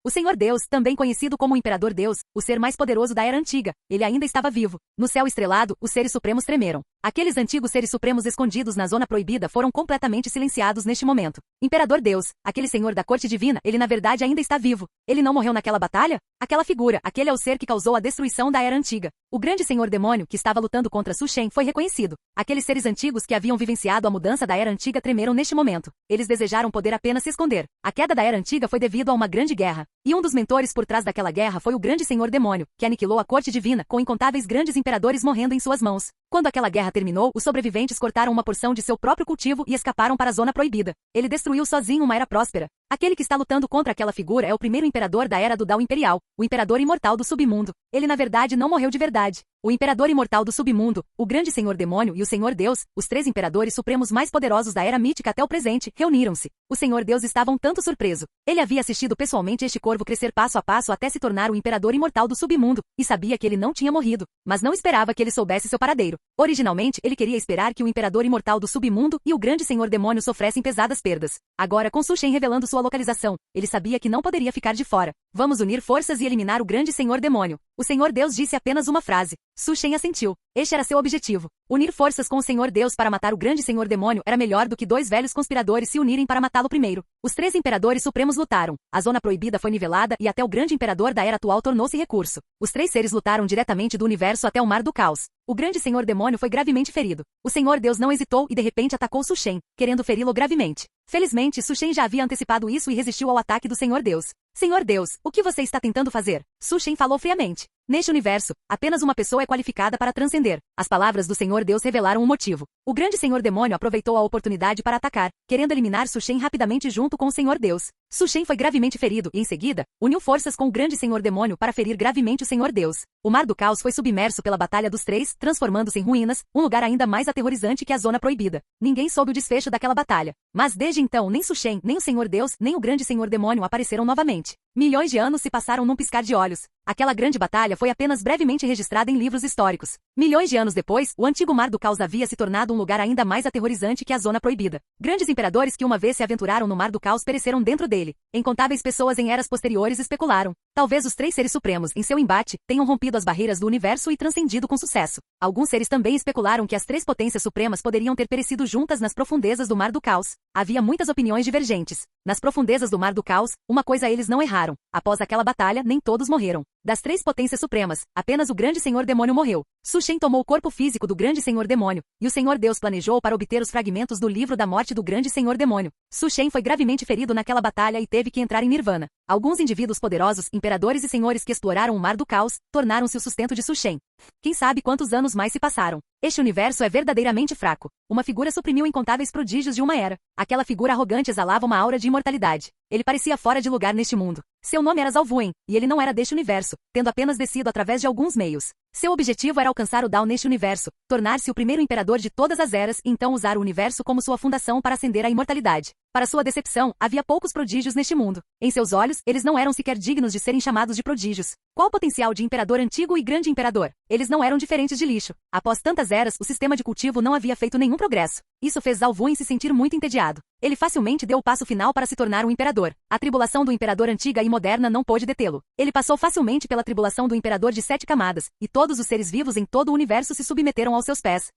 O Senhor Deus, também conhecido como o Imperador Deus, o ser mais poderoso da Era Antiga, ele ainda estava vivo. No céu estrelado, os seres supremos tremeram. Aqueles antigos seres supremos escondidos na zona proibida foram completamente silenciados neste momento. Imperador Deus, aquele senhor da corte divina, ele na verdade ainda está vivo. Ele não morreu naquela batalha? Aquela figura, aquele é o ser que causou a destruição da Era Antiga. O Grande Senhor Demônio, que estava lutando contra Su Shen, foi reconhecido. Aqueles seres antigos que haviam vivenciado a mudança da Era Antiga tremeram neste momento. Eles desejaram poder apenas se esconder. A queda da Era Antiga foi devido a uma grande guerra. E um dos mentores por trás daquela guerra foi o Grande Senhor Demônio, que aniquilou a corte divina, com incontáveis grandes imperadores morrendo em suas mãos. Quando aquela guerra terminou, os sobreviventes cortaram uma porção de seu próprio cultivo e escaparam para a zona proibida. Ele destruiu sozinho uma era próspera. Aquele que está lutando contra aquela figura é o primeiro imperador da Era do Dao Imperial, o Imperador Imortal do Submundo. Ele na verdade não morreu de verdade. O imperador imortal do submundo, o grande senhor demônio e o senhor Deus, os três imperadores supremos mais poderosos da era mítica até o presente, reuniram-se. O senhor Deus estava um tanto surpreso. Ele havia assistido pessoalmente este corvo crescer passo a passo até se tornar o imperador imortal do submundo, e sabia que ele não tinha morrido, mas não esperava que ele soubesse seu paradeiro. Originalmente, ele queria esperar que o imperador imortal do submundo e o grande senhor demônio sofressem pesadas perdas. Agora, com Su Shen revelando sua localização, ele sabia que não poderia ficar de fora. Vamos unir forças e eliminar o grande senhor demônio. O senhor Deus disse apenas uma frase. Su Shen assentiu. Este era seu objetivo. Unir forças com o senhor Deus para matar o grande senhor demônio era melhor do que dois velhos conspiradores se unirem para matá-lo primeiro. Os três imperadores supremos lutaram. A zona proibida foi nivelada e até o grande imperador da era atual tornou-se recurso. Os três seres lutaram diretamente do universo até o mar do caos. O grande senhor demônio foi gravemente ferido. O senhor Deus não hesitou e de repente atacou Su Shen, querendo feri-lo gravemente. Felizmente, Su Shen já havia antecipado isso e resistiu ao ataque do senhor Deus. Senhor Deus, o que você está tentando fazer? Su Shen falou friamente. Neste universo, apenas uma pessoa é qualificada para transcender. As palavras do senhor Deus revelaram o motivo. O grande senhor demônio aproveitou a oportunidade para atacar, querendo eliminar Su Shen rapidamente junto com o senhor Deus. Su Shen foi gravemente ferido e, em seguida, uniu forças com o grande senhor demônio para ferir gravemente o senhor Deus. O mar do caos foi submerso pela batalha dos três, transformando-se em ruínas, um lugar ainda mais aterrorizante que a zona proibida. Ninguém soube o desfecho daquela batalha. Mas desde então nem Su Shen, nem o senhor Deus, nem o grande senhor demônio apareceram novamente. Milhões de anos se passaram num piscar de olhos. Aquela grande batalha foi apenas brevemente registrada em livros históricos. Milhões de anos depois, o antigo mar do caos havia se tornado um lugar ainda mais aterrorizante que a zona proibida. Grandes imperadores que uma vez se aventuraram no mar do caos pereceram dentro dele. Incontáveis pessoas em eras posteriores especularam. Talvez os três seres supremos, em seu embate, tenham rompido as barreiras do universo e transcendido com sucesso. Alguns seres também especularam que as três potências supremas poderiam ter perecido juntas nas profundezas do mar do caos. Havia muitas opiniões divergentes. Nas profundezas do mar do caos, uma coisa eles não erraram. Após aquela batalha, nem todos morreram. Das três potências supremas, apenas o grande senhor demônio morreu. Su Shen tomou o corpo físico do grande senhor demônio, e o senhor Deus planejou para obter os fragmentos do livro da morte do grande senhor demônio. Su Shen foi gravemente ferido naquela batalha e teve que entrar em Nirvana. Alguns indivíduos poderosos, imperadores e senhores que exploraram o mar do caos, tornaram-se o sustento de Su Shen. Quem sabe quantos anos mais se passaram? Este universo é verdadeiramente fraco. Uma figura suprimiu incontáveis prodígios de uma era. Aquela figura arrogante exalava uma aura de imortalidade. Ele parecia fora de lugar neste mundo. Seu nome era Zalvuin, e ele não era deste universo, tendo apenas descido através de alguns meios. Seu objetivo era alcançar o Dao neste universo, tornar-se o primeiro imperador de todas as eras e então usar o universo como sua fundação para ascender à imortalidade. Para sua decepção, havia poucos prodígios neste mundo. Em seus olhos, eles não eram sequer dignos de serem chamados de prodígios. Qual o potencial de imperador antigo e grande imperador? Eles não eram diferentes de lixo. Após tantas eras, o sistema de cultivo não havia feito nenhum progresso. Isso fez Zalvuin se sentir muito entediado. Ele facilmente deu o passo final para se tornar um imperador. A tribulação do imperador antiga e moderna não pôde detê-lo. Ele passou facilmente pela tribulação do imperador de 7 camadas, e todos os seres vivos em todo o universo se submeteram aos seus pés.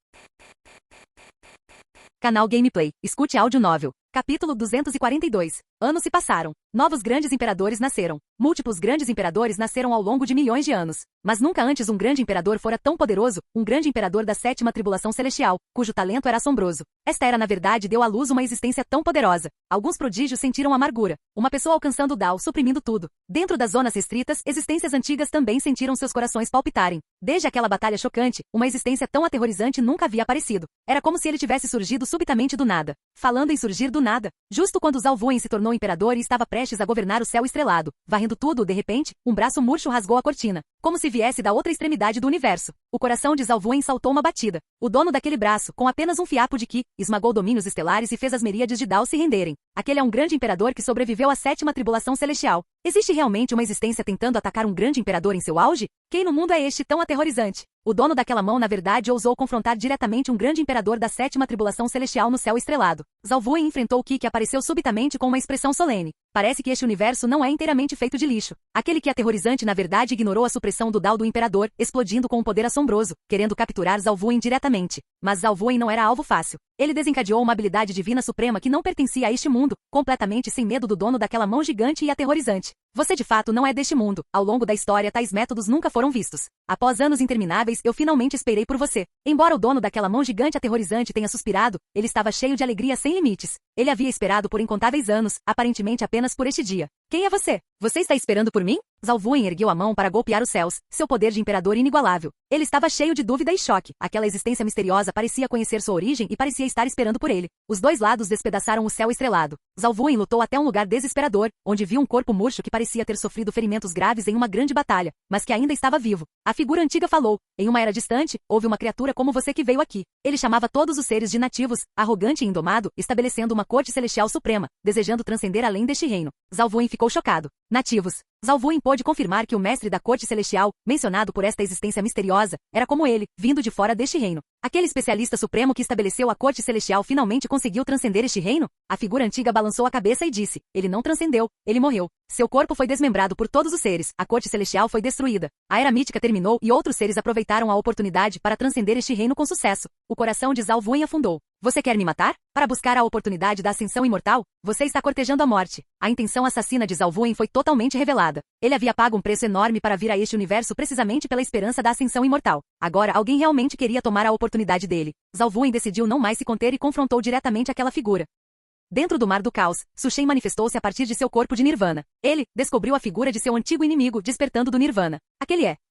Canal Gameplay. Escute áudio novel. Capítulo 242. Anos se passaram. Novos grandes imperadores nasceram. Múltiplos grandes imperadores nasceram ao longo de milhões de anos. Mas nunca antes um grande imperador fora tão poderoso, um grande imperador da 7ª tribulação celestial, cujo talento era assombroso. Esta era na verdade deu à luz uma existência tão poderosa. Alguns prodígios sentiram amargura. Uma pessoa alcançando o Dao, suprimindo tudo. Dentro das zonas restritas, existências antigas também sentiram seus corações palpitarem. Desde aquela batalha chocante, uma existência tão aterrorizante nunca havia aparecido. Era como se ele tivesse surgido subitamente do nada. Falando em surgir do nada, justo quando Zalvuin se tornou imperador e estava prestes a governar o céu estrelado, varrendo tudo, de repente, um braço murcho rasgou a cortina, como se viesse da outra extremidade do universo. O coração de Zalvuin saltou uma batida. O dono daquele braço, com apenas um fiapo de Ki, esmagou domínios estelares e fez as miríades de Dao se renderem. Aquele é um grande imperador que sobreviveu à 7ª tribulação celestial. Existe realmente uma existência tentando atacar um grande imperador em seu auge? Quem no mundo é este tão aterrorizante? O dono daquela mão na verdade ousou confrontar diretamente um grande imperador da 7ª tribulação celestial no céu estrelado. Zalvuin enfrentou Ki, que apareceu subitamente com uma expressão solene. Parece que este universo não é inteiramente feito de lixo. Aquele que é aterrorizante na verdade ignorou a supressão do Dao do imperador, explodindo com um poder assombroso, querendo capturar Zalvuin diretamente. Mas Zalvuin não era alvo fácil. Ele desencadeou uma habilidade divina suprema que não pertencia a este mundo, completamente sem medo do dono daquela mão gigante e aterrorizante. Você de fato não é deste mundo. Ao longo da história tais métodos nunca foram vistos. Após anos intermináveis, eu finalmente esperei por você. Embora o dono daquela mão gigante aterrorizante tenha suspirado, ele estava cheio de alegria sem limites. Ele havia esperado por incontáveis anos, aparentemente apenas por este dia. Quem é você? Você está esperando por mim? Zalvuin ergueu a mão para golpear os céus, seu poder de imperador inigualável. Ele estava cheio de dúvida e choque. Aquela existência misteriosa parecia conhecer sua origem e parecia estar esperando por ele. Os dois lados despedaçaram o céu estrelado. Zalvuin lutou até um lugar desesperador, onde viu um corpo murcho que parecia ter sofrido ferimentos graves em uma grande batalha, mas que ainda estava vivo. A figura antiga falou: em uma era distante, houve uma criatura como você que veio aqui. Ele chamava todos os seres de nativos, arrogante e indomado, estabelecendo uma corte celestial suprema, desejando transcender além deste reino. Zalvuin ficou chocado. Nativos. Zalvuin pôde confirmar que o mestre da corte celestial, mencionado por esta existência misteriosa, era como ele, vindo de fora deste reino. Aquele especialista supremo que estabeleceu a corte celestial finalmente conseguiu transcender este reino? A figura antiga balançou a cabeça e disse: ele não transcendeu, ele morreu. Seu corpo foi desmembrado por todos os seres, a corte celestial foi destruída. A era mítica terminou e outros seres aproveitaram a oportunidade para transcender este reino com sucesso. O coração de Zalvuin afundou. Você quer me matar? Para buscar a oportunidade da ascensão imortal? Você está cortejando a morte. A intenção assassina de Zalvuin foi totalmente revelada. Ele havia pago um preço enorme para vir a este universo precisamente pela esperança da ascensão imortal. Agora alguém realmente queria tomar a oportunidade dele. Zalvuin decidiu não mais se conter e confrontou diretamente aquela figura. Dentro do mar do caos, Su Shen manifestou-se a partir de seu corpo de Nirvana. Ele descobriu a figura de seu antigo inimigo, despertando do Nirvana.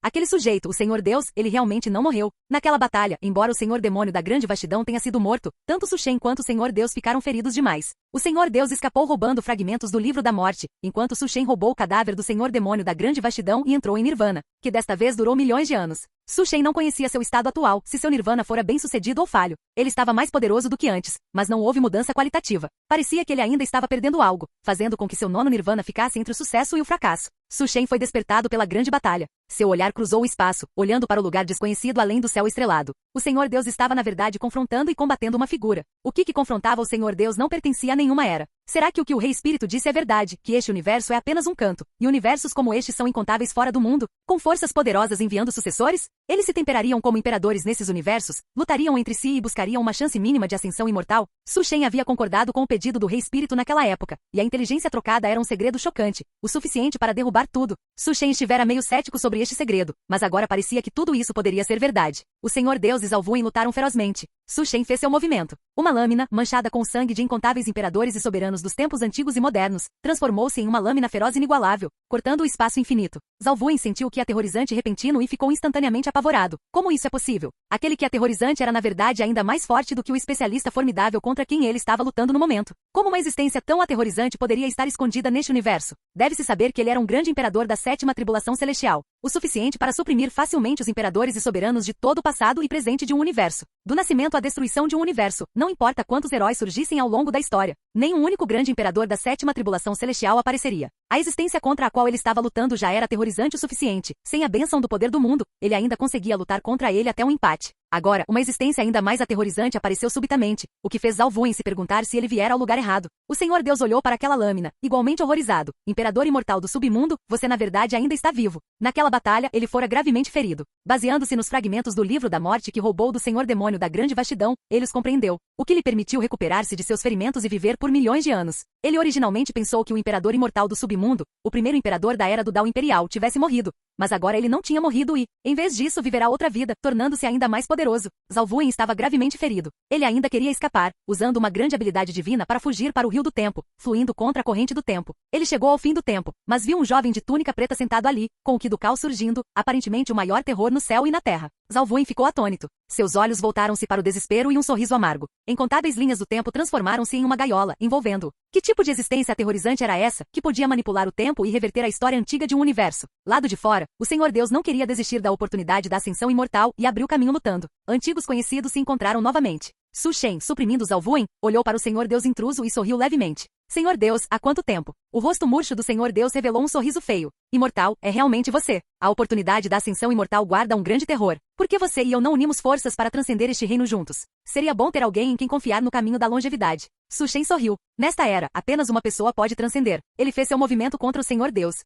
Aquele sujeito, o Senhor Deus, ele realmente não morreu. Naquela batalha, embora o Senhor Demônio da Grande Vastidão tenha sido morto, tanto Su Shen quanto o Senhor Deus ficaram feridos demais. O Senhor Deus escapou roubando fragmentos do Livro da Morte, enquanto Su Shen roubou o cadáver do Senhor Demônio da Grande Vastidão e entrou em Nirvana, que desta vez durou milhões de anos. Su Shen não conhecia seu estado atual, se seu Nirvana fora bem-sucedido ou falho. Ele estava mais poderoso do que antes, mas não houve mudança qualitativa. Parecia que ele ainda estava perdendo algo, fazendo com que seu nono Nirvana ficasse entre o sucesso e o fracasso. Su Shen foi despertado pela grande batalha. Seu olhar cruzou o espaço, olhando para o lugar desconhecido além do céu estrelado. O Senhor Deus estava na verdade confrontando e combatendo uma figura. O que confrontava o Senhor Deus não pertencia a nenhuma era. Será que o Rei Espírito disse é verdade, que este universo é apenas um canto, e universos como este são incontáveis fora do mundo, com forças poderosas enviando sucessores? Eles se temperariam como imperadores nesses universos, lutariam entre si e buscariam uma chance mínima de ascensão imortal? Su Shen havia concordado com o pedido do Rei Espírito naquela época, e a inteligência trocada era um segredo chocante, o suficiente para derrubar tudo. Su Shen estivera meio cético sobre este segredo, mas agora parecia que tudo isso poderia ser verdade. O Senhor Deus e Zalvuin lutaram ferozmente. Su Shen fez seu movimento. Uma lâmina, manchada com o sangue de incontáveis imperadores e soberanos dos tempos antigos e modernos, transformou-se em uma lâmina feroz inigualável, cortando o espaço infinito. Zalvuin sentiu o que aterrorizante e repentino e ficou instantaneamente apavorado. Como isso é possível? Aquele que aterrorizante era na verdade ainda mais forte do que o especialista formidável contra quem ele estava lutando no momento. Como uma existência tão aterrorizante poderia estar escondida neste universo? Deve-se saber que ele era um grande imperador da sétima tribulação celestial, o suficiente para suprimir facilmente os imperadores e soberanos de todo o passado e presente de um universo. Do nascimento à destruição de um universo, não importa quantos heróis surgissem ao longo da história, nem um único grande imperador da sétima tribulação celestial apareceria. A existência contra a qual ele estava lutando já era aterrorizante o suficiente. Sem a bênção do poder do mundo, ele ainda conseguia lutar contra ele até um empate. Agora, uma existência ainda mais aterrorizante apareceu subitamente, o que fez Zalvuin se perguntar se ele viera ao lugar errado. O Senhor Deus olhou para aquela lâmina, igualmente horrorizado. Imperador imortal do submundo, você na verdade ainda está vivo. Naquela batalha, ele fora gravemente ferido. Baseando-se nos fragmentos do Livro da Morte que roubou do Senhor Demônio da Grande Vastidão, ele os compreendeu, o que lhe permitiu recuperar-se de seus ferimentos e viver por milhões de anos. Ele originalmente pensou que o imperador imortal do submundo, o primeiro imperador da Era do Dao Imperial, tivesse morrido. Mas agora ele não tinha morrido e, em vez disso, viverá outra vida, tornando-se ainda mais poderoso. Zalvuin estava gravemente ferido. Ele ainda queria escapar, usando uma grande habilidade divina para fugir para o rio do tempo, fluindo contra a corrente do tempo. Ele chegou ao fim do tempo, mas viu um jovem de túnica preta sentado ali, com o Ki do caos surgindo, aparentemente o maior terror no céu e na terra. Zalvuin ficou atônito. Seus olhos voltaram-se para o desespero e um sorriso amargo. Incontáveis linhas do tempo transformaram-se em uma gaiola, envolvendo-o. Que tipo de existência aterrorizante era essa, que podia manipular o tempo e reverter a história antiga de um universo? Lado de fora, o Senhor Deus não queria desistir da oportunidade da ascensão imortal e abriu caminho lutando. Antigos conhecidos se encontraram novamente. Su Shen, suprimindo Zalvuin, olhou para o Senhor Deus intruso e sorriu levemente. Senhor Deus, há quanto tempo? O rosto murcho do Senhor Deus revelou um sorriso feio. Imortal, é realmente você. A oportunidade da ascensão imortal guarda um grande terror. Por que você e eu não unimos forças para transcender este reino juntos? Seria bom ter alguém em quem confiar no caminho da longevidade. Su Shen sorriu. Nesta era, apenas uma pessoa pode transcender. Ele fez seu movimento contra o Senhor Deus.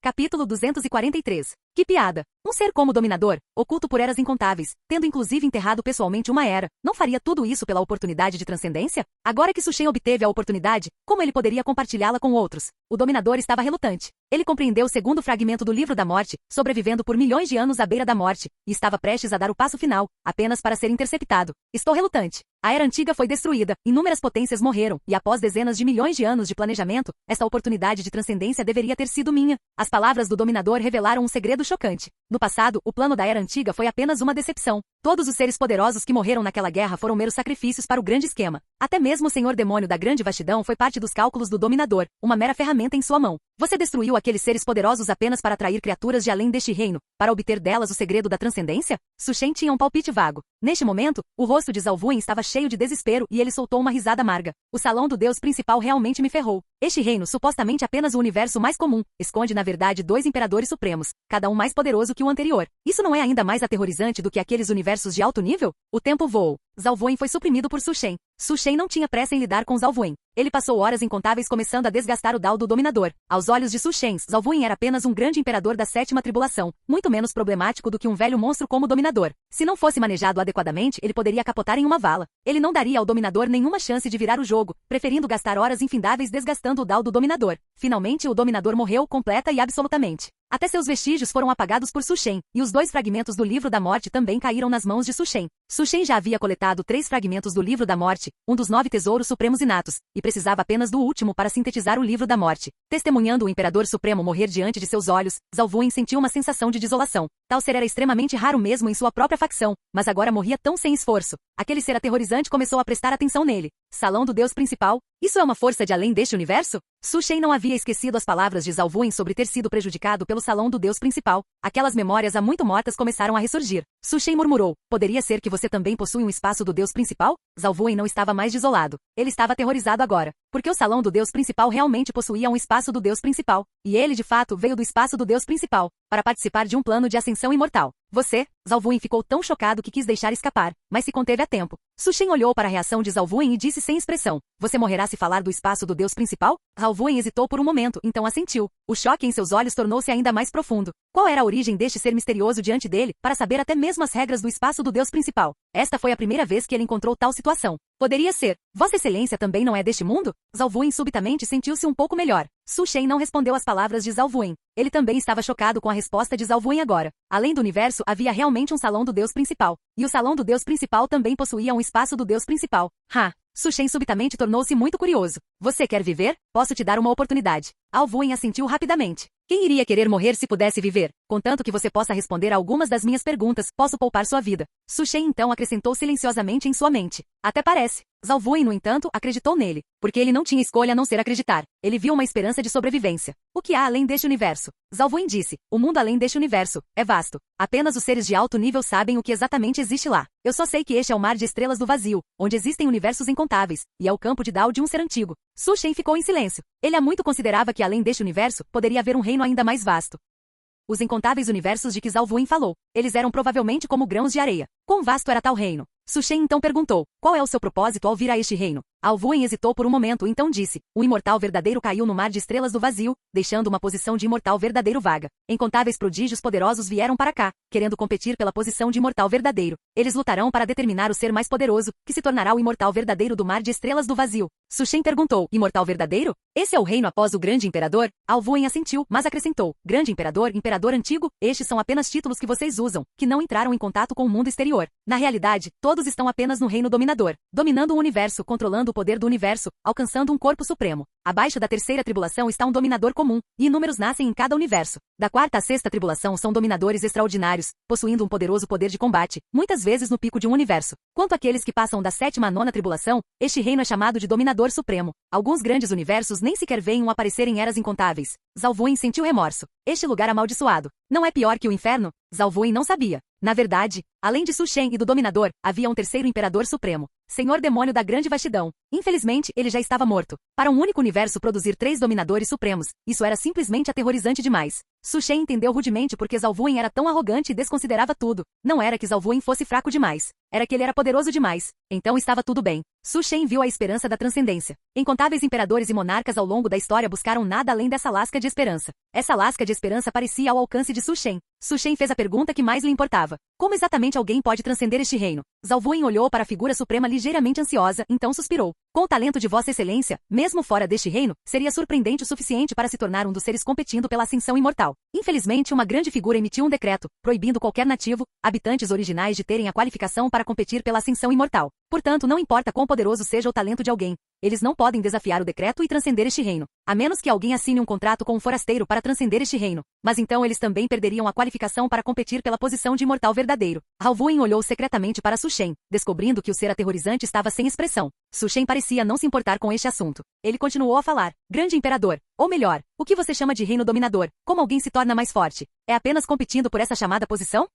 Capítulo 243. Que piada! Um ser como dominador, oculto por eras incontáveis, tendo inclusive enterrado pessoalmente uma era, não faria tudo isso pela oportunidade de transcendência? Agora que Su Shen obteve a oportunidade, como ele poderia compartilhá-la com outros? O dominador estava relutante. Ele compreendeu o segundo fragmento do Livro da Morte, sobrevivendo por milhões de anos à beira da morte, e estava prestes a dar o passo final, apenas para ser interceptado. Estou relutante. A Era Antiga foi destruída, inúmeras potências morreram, e após dezenas de milhões de anos de planejamento, esta oportunidade de transcendência deveria ter sido minha. As palavras do dominador revelaram um segredo chocante. No passado, o plano da Era Antiga foi apenas uma decepção. Todos os seres poderosos que morreram naquela guerra foram meros sacrifícios para o grande esquema. Até mesmo o Senhor Demônio da Grande Vastidão foi parte dos cálculos do Dominador, uma mera ferramenta em sua mão. Você destruiu aqueles seres poderosos apenas para atrair criaturas de além deste reino, para obter delas o segredo da transcendência? Su Shen tinha um palpite vago. Neste momento, o rosto de Zhao Wuyin estava cheio de desespero e ele soltou uma risada amarga. O salão do Deus principal realmente me ferrou. Este reino, supostamente apenas o universo mais comum, esconde na verdade 2 imperadores supremos, cada um mais poderoso que o anterior. Isso não é ainda mais aterrorizante do que aqueles universos de alto nível? O tempo voou. Zhao Wuyin foi suprimido por Su Shen. Su Shen não tinha pressa em lidar com Zhao Wuyin. Ele passou horas incontáveis começando a desgastar o Dao do Dominador. Aos olhos de Su Shen, Zhao Wuyin era apenas um grande imperador da 7ª tribulação, muito menos problemático do que um velho monstro como o Dominador. Se não fosse manejado adequadamente, ele poderia capotar em uma vala. Ele não daria ao Dominador nenhuma chance de virar o jogo, preferindo gastar horas infindáveis desgastando o Dao do Dominador. Finalmente, o Dominador morreu completa e absolutamente. Até seus vestígios foram apagados por Su Shen, e os 2 fragmentos do Livro da Morte também caíram nas mãos de Su Shen. Su Shen já havia coletado 3 fragmentos do Livro da Morte, um dos 9 tesouros supremos inatos, e precisava apenas do último para sintetizar o Livro da Morte. Testemunhando o Imperador Supremo morrer diante de seus olhos, Zhao Wuyin sentiu uma sensação de desolação. Tal ser era extremamente raro mesmo em sua própria facção, mas agora morria tão sem esforço. Aquele ser aterrorizante começou a prestar atenção nele. Salão do Deus Principal? Isso é uma força de além deste universo? Su Shen não havia esquecido as palavras de Zhao Wuyin sobre ter sido prejudicado pelo Salão do Deus Principal. Aquelas memórias há muito mortas começaram a ressurgir. Su Shen murmurou, poderia ser que você também possui um espaço do Deus Principal? Zhao Wuyin não estava mais desolado. Ele estava aterrorizado agora, porque o Salão do Deus Principal realmente possuía um espaço do Deus Principal. E ele, de fato, veio do espaço do Deus Principal, para participar de um plano de ascensão imortal. Você, Zhao Wuyin ficou tão chocado que quis deixar escapar, mas se conteve a tempo. Su Shen olhou para a reação de Zhao Wuyin e disse sem expressão, você morrerá se falar do espaço do Deus Principal? Zhao Wuyin hesitou por um momento, então assentiu. O choque em seus olhos tornou-se ainda mais profundo. Qual era a origem deste ser misterioso diante dele, para saber até mesmo as regras do espaço do Deus Principal? Esta foi a primeira vez que ele encontrou tal situação. Poderia ser. Vossa Excelência também não é deste mundo? Zhao Wuyin subitamente sentiu-se um pouco melhor. Su Shen não respondeu às palavras de Zhao Wuyin. Ele também estava chocado com a resposta de Zhao Wuyin agora. Além do universo, havia realmente um salão do Deus Principal. E o salão do Deus Principal também possuía um espaço do Deus Principal. Su Shen subitamente tornou-se muito curioso. Você quer viver? Posso te dar uma oportunidade. Zhao Wuyin assentiu rapidamente. Quem iria querer morrer se pudesse viver? Contanto que você possa responder a algumas das minhas perguntas, posso poupar sua vida. Su Shen então acrescentou silenciosamente em sua mente. Até parece. Zhao Wuyin, no entanto, acreditou nele, porque ele não tinha escolha a não ser acreditar. Ele viu uma esperança de sobrevivência. O que há além deste universo? Zhao Wuyin disse, o mundo além deste universo é vasto. Apenas os seres de alto nível sabem o que exatamente existe lá. Eu só sei que este é o mar de estrelas do vazio, onde existem universos incontáveis, e é o campo de Dao de um ser antigo. Su Shen ficou em silêncio. Ele há muito considerava que além deste universo, poderia haver um reino ainda mais vasto. Os incontáveis universos de que Zhao Wuyin falou, eles eram provavelmente como grãos de areia. Quão vasto era tal reino? Su Shen então perguntou, qual é o seu propósito ao vir a este reino? Zhao Wuyin hesitou por um momento e então disse, o imortal verdadeiro caiu no mar de estrelas do vazio, deixando uma posição de imortal verdadeiro vaga. Incontáveis prodígios poderosos vieram para cá, querendo competir pela posição de imortal verdadeiro. Eles lutarão para determinar o ser mais poderoso, que se tornará o imortal verdadeiro do mar de estrelas do vazio. Su Shen perguntou, imortal verdadeiro? Esse é o reino após o grande imperador? Zhao Wuyin assentiu, mas acrescentou, grande imperador, imperador antigo, estes são apenas títulos que vocês usam, que não entraram em contato com o mundo exterior. Na realidade, todos estão apenas no reino dominador, dominando o universo, controlando o poder do universo, alcançando um corpo supremo. Abaixo da 3ª tribulação está um dominador comum, e inúmeros nascem em cada universo. Da 4ª à 6ª tribulação são dominadores extraordinários, possuindo um poderoso poder de combate, muitas vezes no pico de um universo. Quanto àqueles que passam da 7ª à 9ª tribulação, este reino é chamado de dominador supremo. Alguns grandes universos nem sequer veem um aparecer em eras incontáveis. Zhao Wuyin sentiu remorso. Este lugar amaldiçoado não é pior que o inferno? Zhao Wuyin não sabia. Na verdade, além de Su Shen e do Dominador, havia um terceiro Imperador Supremo, Senhor Demônio da Grande Vastidão. Infelizmente, ele já estava morto. Para um único universo produzir 3 Dominadores Supremos, isso era simplesmente aterrorizante demais. Su Shen entendeu rudemente porque Zhao Wuyin era tão arrogante e desconsiderava tudo. Não era que Zhao Wuyin fosse fraco demais. Era que ele era poderoso demais. Então estava tudo bem. Su Shen viu a esperança da transcendência. Incontáveis imperadores e monarcas ao longo da história buscaram nada além dessa lasca de esperança. Essa lasca de esperança parecia ao alcance de Su Shen. Su Shen fez a pergunta que mais lhe importava. Como exatamente alguém pode transcender este reino? Zhao Wuyin olhou para a figura suprema ligeiramente ansiosa, então suspirou. Com o talento de Vossa Excelência, mesmo fora deste reino, seria surpreendente o suficiente para se tornar um dos seres competindo pela ascensão imortal. Infelizmente, uma grande figura emitiu um decreto, proibindo qualquer nativo, habitantes originais de terem a qualificação para competir pela ascensão imortal. Portanto, não importa quão poderoso seja o talento de alguém, eles não podem desafiar o decreto e transcender este reino, a menos que alguém assine um contrato com um forasteiro para transcender este reino. Mas então eles também perderiam a qualificação para competir pela posição de imortal verdadeiro. Halvuin olhou secretamente para Su Shen, descobrindo que o ser aterrorizante estava sem expressão. Su Shen parecia não se importar com este assunto. Ele continuou a falar. Grande imperador, ou melhor, o que você chama de reino dominador? Como alguém se torna mais forte? É apenas competindo por essa chamada posição?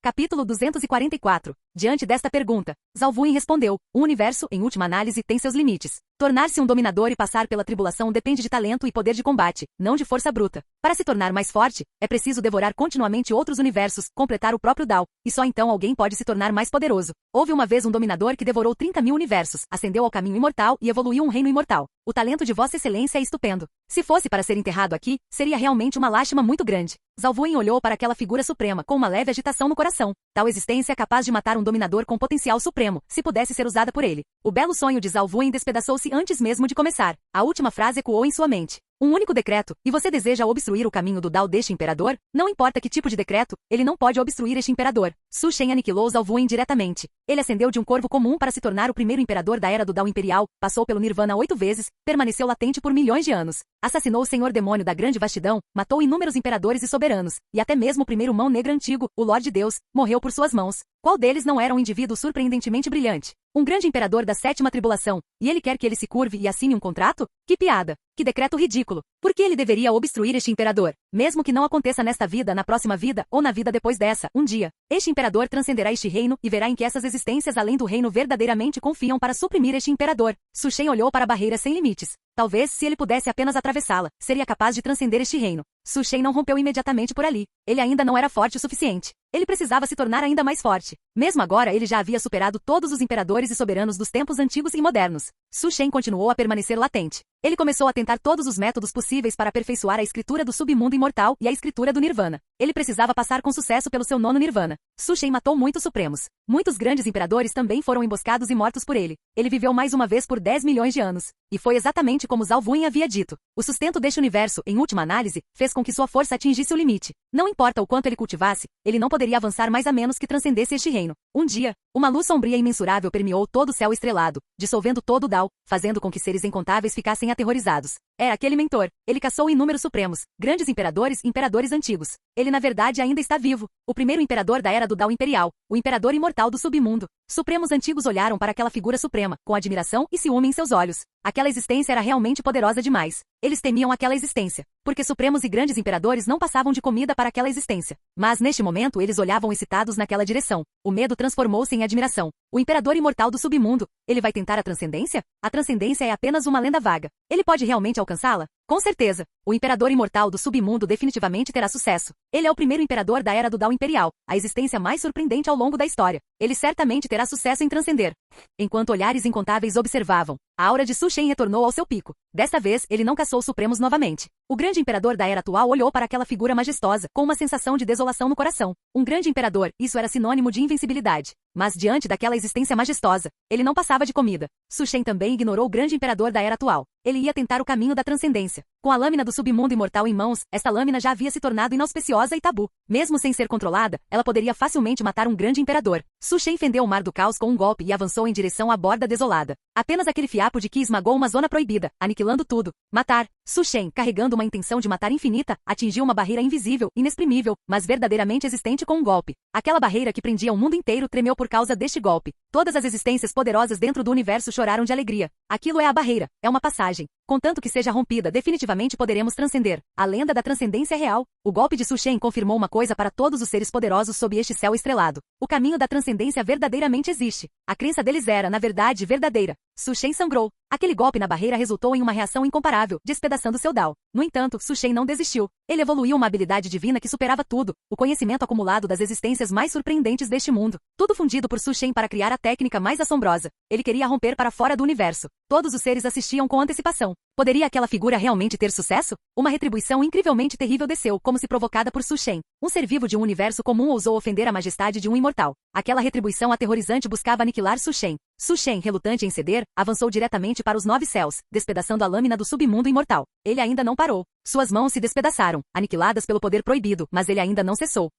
Capítulo 244. Diante desta pergunta, Zalvuin respondeu, o universo, em última análise, tem seus limites. Tornar-se um dominador e passar pela tribulação depende de talento e poder de combate, não de força bruta. Para se tornar mais forte, é preciso devorar continuamente outros universos, completar o próprio Dao, e só então alguém pode se tornar mais poderoso. Houve uma vez um dominador que devorou 30.000 universos, ascendeu ao caminho imortal e evoluiu um reino imortal. O talento de Vossa Excelência é estupendo. Se fosse para ser enterrado aqui, seria realmente uma lástima muito grande. Zalvuin olhou para aquela figura suprema com uma leve agitação no coração. Tal existência é capaz de matar um dominador com potencial supremo, se pudesse ser usada por ele. O belo sonho de Zalvuin despedaçou-se antes mesmo de começar. A última frase ecoou em sua mente. Um único decreto, e você deseja obstruir o caminho do Dao deste imperador? Não importa que tipo de decreto, ele não pode obstruir este imperador. Su Shen aniquilou Zalvuin diretamente. Ele ascendeu de um corvo comum para se tornar o primeiro imperador da era do Dao imperial, passou pelo Nirvana 8 vezes, permaneceu latente por milhões de anos. Assassinou o senhor demônio da grande vastidão, matou inúmeros imperadores e soberanos, e até mesmo o primeiro mão negra antigo, o Lorde Deus, morreu por suas mãos. Qual deles não era um indivíduo surpreendentemente brilhante? Um grande imperador da sétima tribulação, e ele quer que ele se curve e assine um contrato? Que piada! Que decreto ridículo! Por que ele deveria obstruir este imperador? Mesmo que não aconteça nesta vida, na próxima vida, ou na vida depois dessa, um dia, este imperador transcenderá este reino e verá em que essas existências além do reino verdadeiramente confiam para suprimir este imperador. Su Shen olhou para a barreira sem limites. Talvez, se ele pudesse apenas atravessá-la, seria capaz de transcender este reino. Su Shen não rompeu imediatamente por ali. Ele ainda não era forte o suficiente. Ele precisava se tornar ainda mais forte. Mesmo agora ele já havia superado todos os imperadores e soberanos dos tempos antigos e modernos. Su Shen continuou a permanecer latente. Ele começou a tentar todos os métodos possíveis para aperfeiçoar a escritura do submundo imortal e a escritura do Nirvana. Ele precisava passar com sucesso pelo seu nono Nirvana. Su Shen matou muitos supremos. Muitos grandes imperadores também foram emboscados e mortos por ele. Ele viveu mais uma vez por 10 milhões de anos. E foi exatamente como Zalvuin havia dito. O sustento deste universo, em última análise, fez com que sua força atingisse o limite. Não importa o quanto ele cultivasse, ele não poderia avançar mais a menos que transcendesse este reino. Um dia, uma luz sombria e imensurável permeou todo o céu estrelado, dissolvendo todo o Dao, fazendo com que seres incontáveis ficassem aterrorizados. É aquele mentor. Ele caçou inúmeros supremos, grandes imperadores e imperadores antigos. Ele na verdade ainda está vivo. O primeiro imperador da era do Dao imperial, o imperador imortal do submundo. Supremos antigos olharam para aquela figura suprema, com admiração e ciúme em seus olhos. Aquela existência era realmente poderosa demais. Eles temiam aquela existência, porque supremos e grandes imperadores não passavam de comida para aquela existência. Mas neste momento eles olhavam excitados naquela direção. O medo transformou-se em admiração. O imperador imortal do submundo, ele vai tentar a transcendência? A transcendência é apenas uma lenda vaga. Ele pode realmente alcançá-la? Com certeza. O imperador imortal do submundo definitivamente terá sucesso. Ele é o primeiro imperador da era do Dao imperial, a existência mais surpreendente ao longo da história. Ele certamente terá sucesso em transcender. Enquanto olhares incontáveis observavam, a aura de Su Shen retornou ao seu pico. Desta vez, ele não caçou supremos novamente. O grande imperador da era atual olhou para aquela figura majestosa, com uma sensação de desolação no coração. Um grande imperador, isso era sinônimo de invencibilidade. Mas diante daquela existência majestosa, ele não passava de comida. Su Shen também ignorou o grande imperador da era atual. Ele ia tentar o caminho da transcendência. Com a lâmina do submundo imortal em mãos, esta lâmina já havia se tornado inauspiciosa e tabu. Mesmo sem ser controlada, ela poderia facilmente matar um grande imperador. Su Shen fendeu o mar do caos com um golpe e avançou em direção à borda desolada. Apenas aquele fiapo de ki esmagou uma zona proibida, aniquilando tudo. Matar. Su Shen, carregando uma intenção de matar infinita, atingiu uma barreira invisível, inexprimível, mas verdadeiramente existente com um golpe. Aquela barreira que prendia o mundo inteiro tremeu por causa deste golpe. Todas as existências poderosas dentro do universo choraram de alegria. Aquilo é a barreira, é uma passagem. Contanto que seja rompida, definitivamente poderemos transcender. A lenda da transcendência é real. O golpe de Su Shen confirmou uma coisa para todos os seres poderosos sob este céu estrelado. O caminho da transcendência verdadeiramente existe. A crença deles era, na verdade, verdadeira. Su Shen sangrou. Aquele golpe na barreira resultou em uma reação incomparável, despedaçando seu Dao. No entanto, Su Shen não desistiu. Ele evoluiu uma habilidade divina que superava tudo, o conhecimento acumulado das existências mais surpreendentes deste mundo. Tudo fundido por Su Shen para criar a técnica mais assombrosa. Ele queria romper para fora do universo. Todos os seres assistiam com antecipação. Poderia aquela figura realmente ter sucesso? Uma retribuição incrivelmente terrível desceu, como se provocada por Su Shen. Um ser vivo de um universo comum ousou ofender a majestade de um imortal. Aquela retribuição aterrorizante buscava aniquilar Su Shen. Su Shen, relutante em ceder, avançou diretamente para os 9 céus, despedaçando a lâmina do submundo imortal. Ele ainda não parou. Suas mãos se despedaçaram, aniquiladas pelo poder proibido, mas ele ainda não cessou.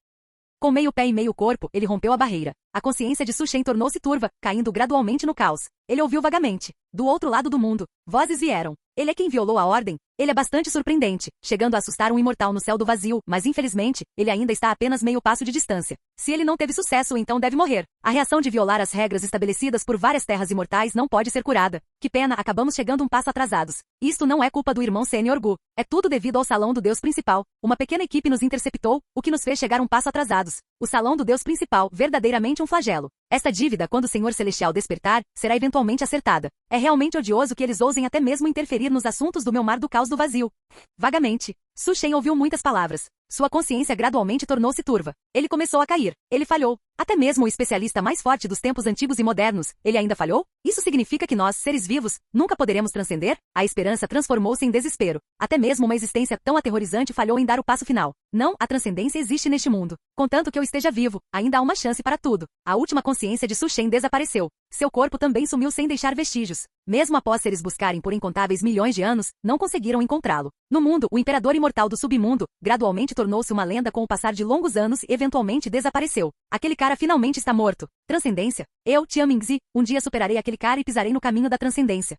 Com meio pé e meio corpo, ele rompeu a barreira. A consciência de Su Shen tornou-se turva, caindo gradualmente no caos. Ele ouviu vagamente. Do outro lado do mundo, vozes vieram. Ele é quem violou a ordem? Ele é bastante surpreendente, chegando a assustar um imortal no céu do vazio, mas infelizmente, ele ainda está a apenas meio passo de distância. Se ele não teve sucesso, então deve morrer. A reação de violar as regras estabelecidas por várias terras imortais não pode ser curada. Que pena, acabamos chegando um passo atrasados. Isto não é culpa do irmão Sênior Gu. É tudo devido ao salão do Deus Principal. Uma pequena equipe nos interceptou, o que nos fez chegar um passo atrasados. O salão do Deus Principal, verdadeiramente um flagelo. Esta dívida, quando o Senhor Celestial despertar, será eventualmente acertada. É realmente odioso que eles ousem até mesmo interferir nos assuntos do meu mar do caos do vazio. Vagamente, Su Shen ouviu muitas palavras. Sua consciência gradualmente tornou-se turva. Ele começou a cair. Ele falhou. Até mesmo o especialista mais forte dos tempos antigos e modernos, ele ainda falhou? Isso significa que nós, seres vivos, nunca poderemos transcender? A esperança transformou-se em desespero. Até mesmo uma existência tão aterrorizante falhou em dar o passo final. Não, a transcendência existe neste mundo. Contanto que eu esteja vivo, ainda há uma chance para tudo. A última consciência de Su Shen desapareceu. Seu corpo também sumiu sem deixar vestígios. Mesmo após seres buscarem por incontáveis milhões de anos, não conseguiram encontrá-lo. No mundo, o imperador imortal do submundo, gradualmente tornou-se uma lenda com o passar de longos anos e eventualmente desapareceu. Aquele cara finalmente está morto. Transcendência? Eu, Tian Mingzi, um dia superarei aquele cara e pisarei no caminho da transcendência.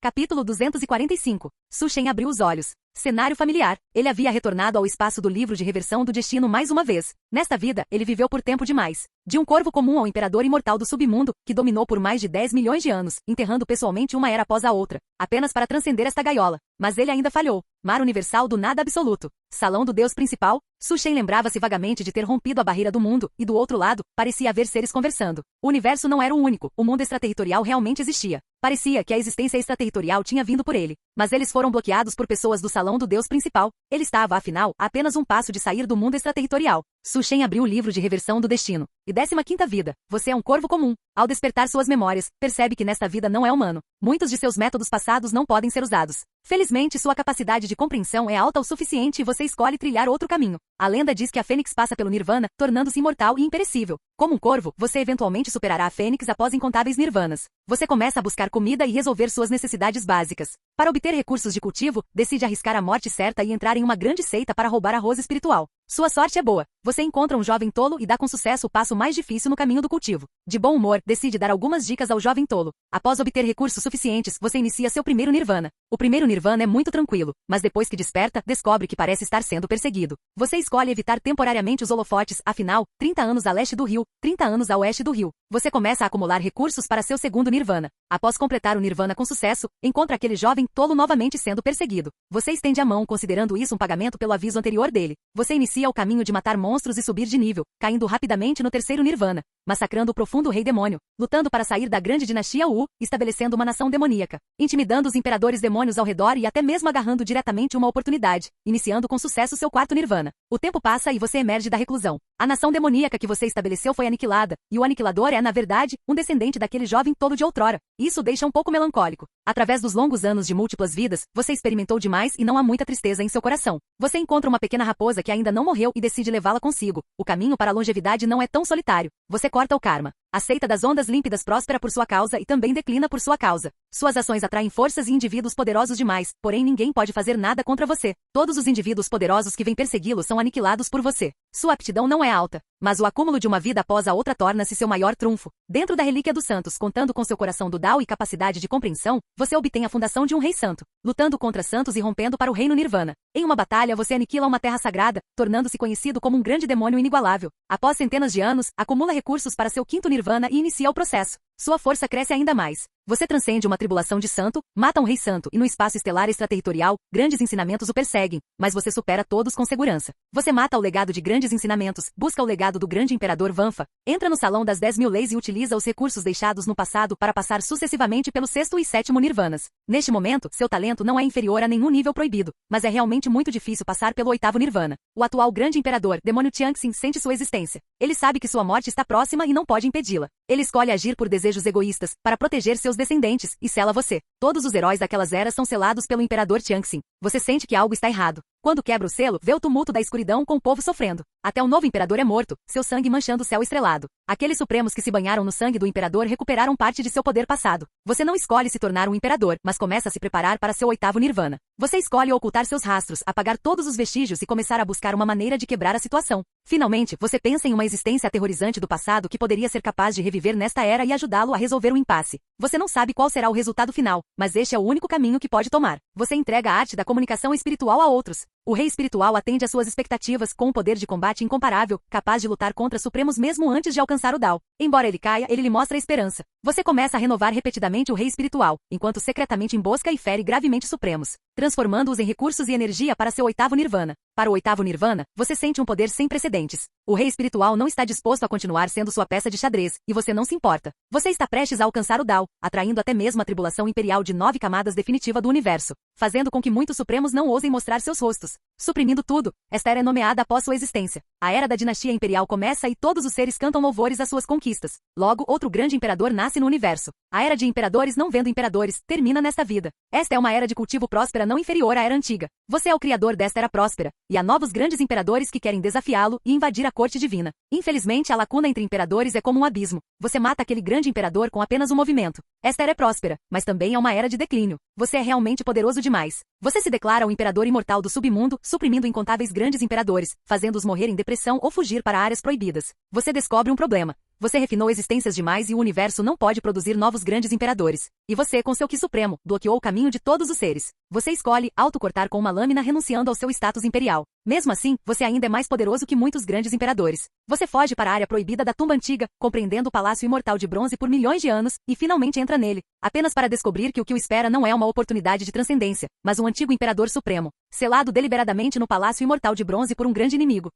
Capítulo 245. Su Shen abriu os olhos. Cenário familiar. Ele havia retornado ao espaço do livro de reversão do destino mais uma vez. Nesta vida, ele viveu por tempo demais. De um corvo comum ao imperador imortal do submundo, que dominou por mais de 10 milhões de anos, enterrando pessoalmente uma era após a outra, apenas para transcender esta gaiola. Mas ele ainda falhou. Mar universal do nada absoluto. Salão do Deus Principal. Su Shen lembrava-se vagamente de ter rompido a barreira do mundo, e do outro lado, parecia haver seres conversando. O universo não era o único, o mundo extraterritorial realmente existia. Parecia que a existência extraterritorial tinha vindo por ele. Mas eles foram bloqueados por pessoas do Salão do Deus Principal. Ele estava, afinal, a apenas um passo de sair do mundo extraterritorial. Su Shen abriu o livro de reversão do destino. E 15ª vida. Você é um corvo comum. Ao despertar suas memórias, percebe que nesta vida não é humano. Muitos de seus métodos passados não podem ser usados. Felizmente, sua capacidade de compreensão é alta o suficiente e você escolhe trilhar outro caminho. A lenda diz que a fênix passa pelo nirvana, tornando-se imortal e imperecível. Como um corvo, você eventualmente superará a fênix após incontáveis nirvanas. Você começa a buscar comida e resolver suas necessidades básicas. Para obter recursos de cultivo, decide arriscar a morte certa e entrar em uma grande seita para roubar arroz espiritual. Sua sorte é boa. Você encontra um jovem tolo e dá com sucesso o passo mais difícil no caminho do cultivo. De bom humor, decide dar algumas dicas ao jovem tolo. Após obter recursos suficientes, você inicia seu primeiro nirvana. O primeiro nirvana é muito tranquilo, mas depois que desperta, descobre que parece estar sendo perseguido. Você escolhe evitar temporariamente os holofotes, afinal, 30 anos a leste do rio, 30 anos a oeste do rio. Você começa a acumular recursos para seu segundo nirvana. Após completar o nirvana com sucesso, encontra aquele jovem tolo novamente sendo perseguido. Você estende a mão considerando isso um pagamento pelo aviso anterior dele. Você inicia o caminho de matar monstros e subir de nível, caindo rapidamente no terceiro nirvana, massacrando o profundo rei demônio, lutando para sair da grande dinastia Wu, estabelecendo uma nação demoníaca, intimidando os imperadores demônios ao redor e até mesmo agarrando diretamente uma oportunidade, iniciando com sucesso seu quarto nirvana. O tempo passa e você emerge da reclusão. A nação demoníaca que você estabeleceu foi aniquilada, e o aniquilador é, na verdade, um descendente daquele jovem tolo de outrora. Isso o deixa um pouco melancólico. Através dos longos anos de múltiplas vidas, você experimentou demais e não há muita tristeza em seu coração. Você encontra uma pequena raposa que ainda não morreu e decide levá-la consigo. O caminho para a longevidade não é tão solitário. Você corta o karma. A seita das ondas límpidas próspera por sua causa e também declina por sua causa. Suas ações atraem forças e indivíduos poderosos demais, porém ninguém pode fazer nada contra você. Todos os indivíduos poderosos que vêm persegui-lo são aniquilados por você. Sua aptidão não é alta, mas o acúmulo de uma vida após a outra torna-se seu maior trunfo. Dentro da relíquia dos santos, contando com seu coração do Dao e capacidade de compreensão, você obtém a fundação de um rei santo, lutando contra santos e rompendo para o reino Nirvana. Em uma batalha, você aniquila uma terra sagrada, tornando-se conhecido como um grande demônio inigualável. Após centenas de anos, acumula recursos para seu quinto Nirvana e inicia o processo. Sua força cresce ainda mais. Você transcende uma tribulação de santo, mata um rei santo e no espaço estelar extraterritorial, grandes ensinamentos o perseguem, mas você supera todos com segurança. Você mata o legado de grandes ensinamentos, busca o legado do grande imperador Vanfa, entra no salão das 10.000 leis e utiliza os recursos deixados no passado para passar sucessivamente pelo sexto e sétimo nirvanas. Neste momento, seu talento não é inferior a nenhum nível proibido, mas é realmente muito difícil passar pelo oitavo nirvana. O atual grande imperador, demônio Tianxin, sente sua existência. Ele sabe que sua morte está próxima e não pode impedi-la. Ele escolhe agir por desejos egoístas, para proteger seus descendentes, e sela você. Todos os heróis daquelas eras são selados pelo imperador Tianxin. Você sente que algo está errado. Quando quebra o selo, vê o tumulto da escuridão com o povo sofrendo. Até o novo imperador é morto, seu sangue manchando o céu estrelado. Aqueles supremos que se banharam no sangue do imperador recuperaram parte de seu poder passado. Você não escolhe se tornar um imperador, mas começa a se preparar para seu oitavo nirvana. Você escolhe ocultar seus rastros, apagar todos os vestígios e começar a buscar uma maneira de quebrar a situação. Finalmente, você pensa em uma existência aterrorizante do passado que poderia ser capaz de reviver nesta era e ajudá-lo a resolver o impasse. Você não sabe qual será o resultado final, mas este é o único caminho que pode tomar. Você entrega a arte da comunicação espiritual a outros. O rei espiritual atende às suas expectativas com um poder de combate incomparável, capaz de lutar contra supremos mesmo antes de alcançar o Dao. Embora ele caia, ele lhe mostra a esperança. Você começa a renovar repetidamente o rei espiritual, enquanto secretamente embosca e fere gravemente supremos, transformando-os em recursos e energia para seu oitavo nirvana. Para o oitavo nirvana, você sente um poder sem precedentes. O rei espiritual não está disposto a continuar sendo sua peça de xadrez, e você não se importa. Você está prestes a alcançar o Dao, atraindo até mesmo a tribulação imperial de 9 camadas definitiva do universo, fazendo com que muitos supremos não ousem mostrar seus rostos. Suprimindo tudo, esta era é nomeada após sua existência. A era da dinastia imperial começa e todos os seres cantam louvores às suas conquistas. Logo, outro grande imperador nasce no universo. A era de imperadores não vendo imperadores termina nesta vida. Esta é uma era de cultivo próspera não inferior à era antiga. Você é o criador desta era próspera, e há novos grandes imperadores que querem desafiá-lo e invadir a corte divina. Infelizmente, a lacuna entre imperadores é como um abismo. Você mata aquele grande imperador com apenas um movimento. Esta era é próspera, mas também é uma era de declínio. Você é realmente poderoso demais. Você se declara o imperador imortal do submundo, suprimindo incontáveis grandes imperadores, fazendo-os morrer em depressão ou fugir para áreas proibidas. Você descobre um problema. Você refinou existências demais e o universo não pode produzir novos grandes imperadores. E você, com seu Ki supremo, bloqueou o caminho de todos os seres. Você escolhe autocortar com uma lâmina renunciando ao seu status imperial. Mesmo assim, você ainda é mais poderoso que muitos grandes imperadores. Você foge para a área proibida da tumba antiga, compreendendo o palácio imortal de bronze por milhões de anos, e finalmente entra nele, apenas para descobrir que o que o espera não é uma oportunidade de transcendência, mas um antigo imperador supremo, selado deliberadamente no palácio imortal de bronze por um grande inimigo.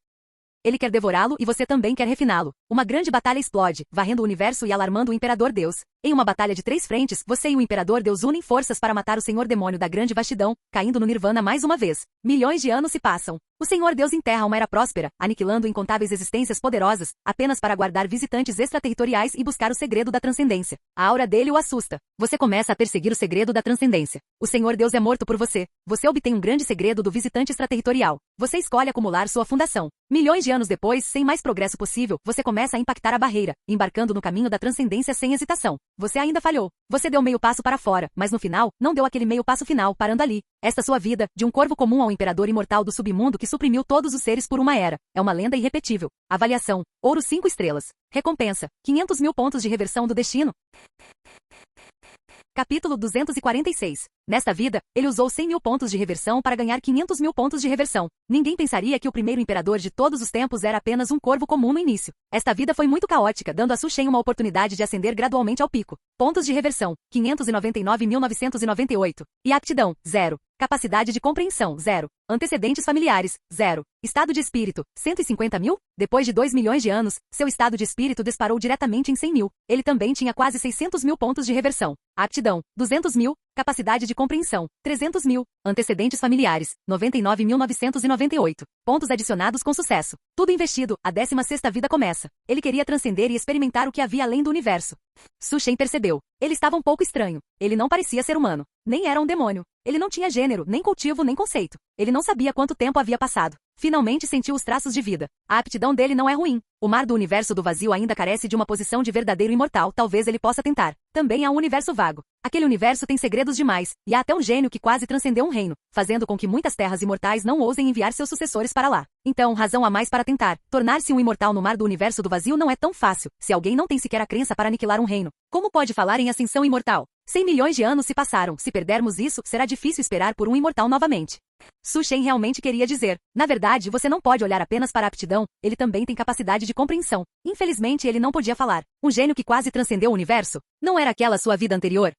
Ele quer devorá-lo e você também quer refiná-lo. Uma grande batalha explode, varrendo o universo e alarmando o Imperador Deus. Em uma batalha de 3 frentes, você e o Imperador Deus unem forças para matar o Senhor Demônio da grande vastidão, caindo no Nirvana mais uma vez. Milhões de anos se passam. O Senhor Deus enterra uma era próspera, aniquilando incontáveis existências poderosas, apenas para guardar visitantes extraterritoriais e buscar o segredo da transcendência. A aura dele o assusta. Você começa a perseguir o segredo da transcendência. O Senhor Deus é morto por você. Você obtém um grande segredo do visitante extraterritorial. Você escolhe acumular sua fundação. Milhões de anos depois, sem mais progresso possível, você começa a impactar a barreira, embarcando no caminho da transcendência sem hesitação. Você ainda falhou. Você deu meio passo para fora, mas no final, não deu aquele meio passo final, parando ali. Esta sua vida, de um corvo comum ao imperador imortal do submundo que suprimiu todos os seres por uma era, é uma lenda irrepetível. Avaliação: ouro 5 estrelas. Recompensa: 500 mil pontos de reversão do destino. Capítulo 246. Nesta vida, ele usou 100 mil pontos de reversão para ganhar 500 mil pontos de reversão. Ninguém pensaria que o primeiro imperador de todos os tempos era apenas um corvo comum no início. Esta vida foi muito caótica, dando a Su Shen uma oportunidade de ascender gradualmente ao pico. Pontos de reversão: 599.998. E aptidão: 0. Capacidade de compreensão: 0. Antecedentes familiares: 0. Estado de espírito: 150 mil? Depois de 2 milhões de anos, seu estado de espírito disparou diretamente em 100 mil. Ele também tinha quase 600 mil pontos de reversão. Aptidão: 200 mil. Capacidade de compreensão: 300 mil. Antecedentes familiares: 99.998. Pontos adicionados com sucesso. Tudo investido, a 16ª vida começa. Ele queria transcender e experimentar o que havia além do universo. Su Shen percebeu. Ele estava um pouco estranho. Ele não parecia ser humano. Nem era um demônio. Ele não tinha gênero, nem cultivo, nem conceito. Ele não sabia quanto tempo havia passado. Finalmente sentiu os traços de vida. A aptidão dele não é ruim. O mar do universo do vazio ainda carece de uma posição de verdadeiro imortal. Talvez ele possa tentar. Também há um universo vago. Aquele universo tem segredos demais, e há até um gênio que quase transcendeu um reino, fazendo com que muitas terras imortais não ousem enviar seus sucessores para lá. Então, razão a mais para tentar. Tornar-se um imortal no mar do universo do vazio não é tão fácil, se alguém não tem sequer a crença para aniquilar um reino. Como pode falar em ascensão imortal? 100 milhões de anos se passaram. Se perdermos isso, será difícil esperar por um imortal novamente. Su Shen realmente queria dizer: na verdade, você não pode olhar apenas para a aptidão, ele também tem capacidade de compreensão. Infelizmente, ele não podia falar. Um gênio que quase transcendeu o universo? Não era aquela sua vida anterior?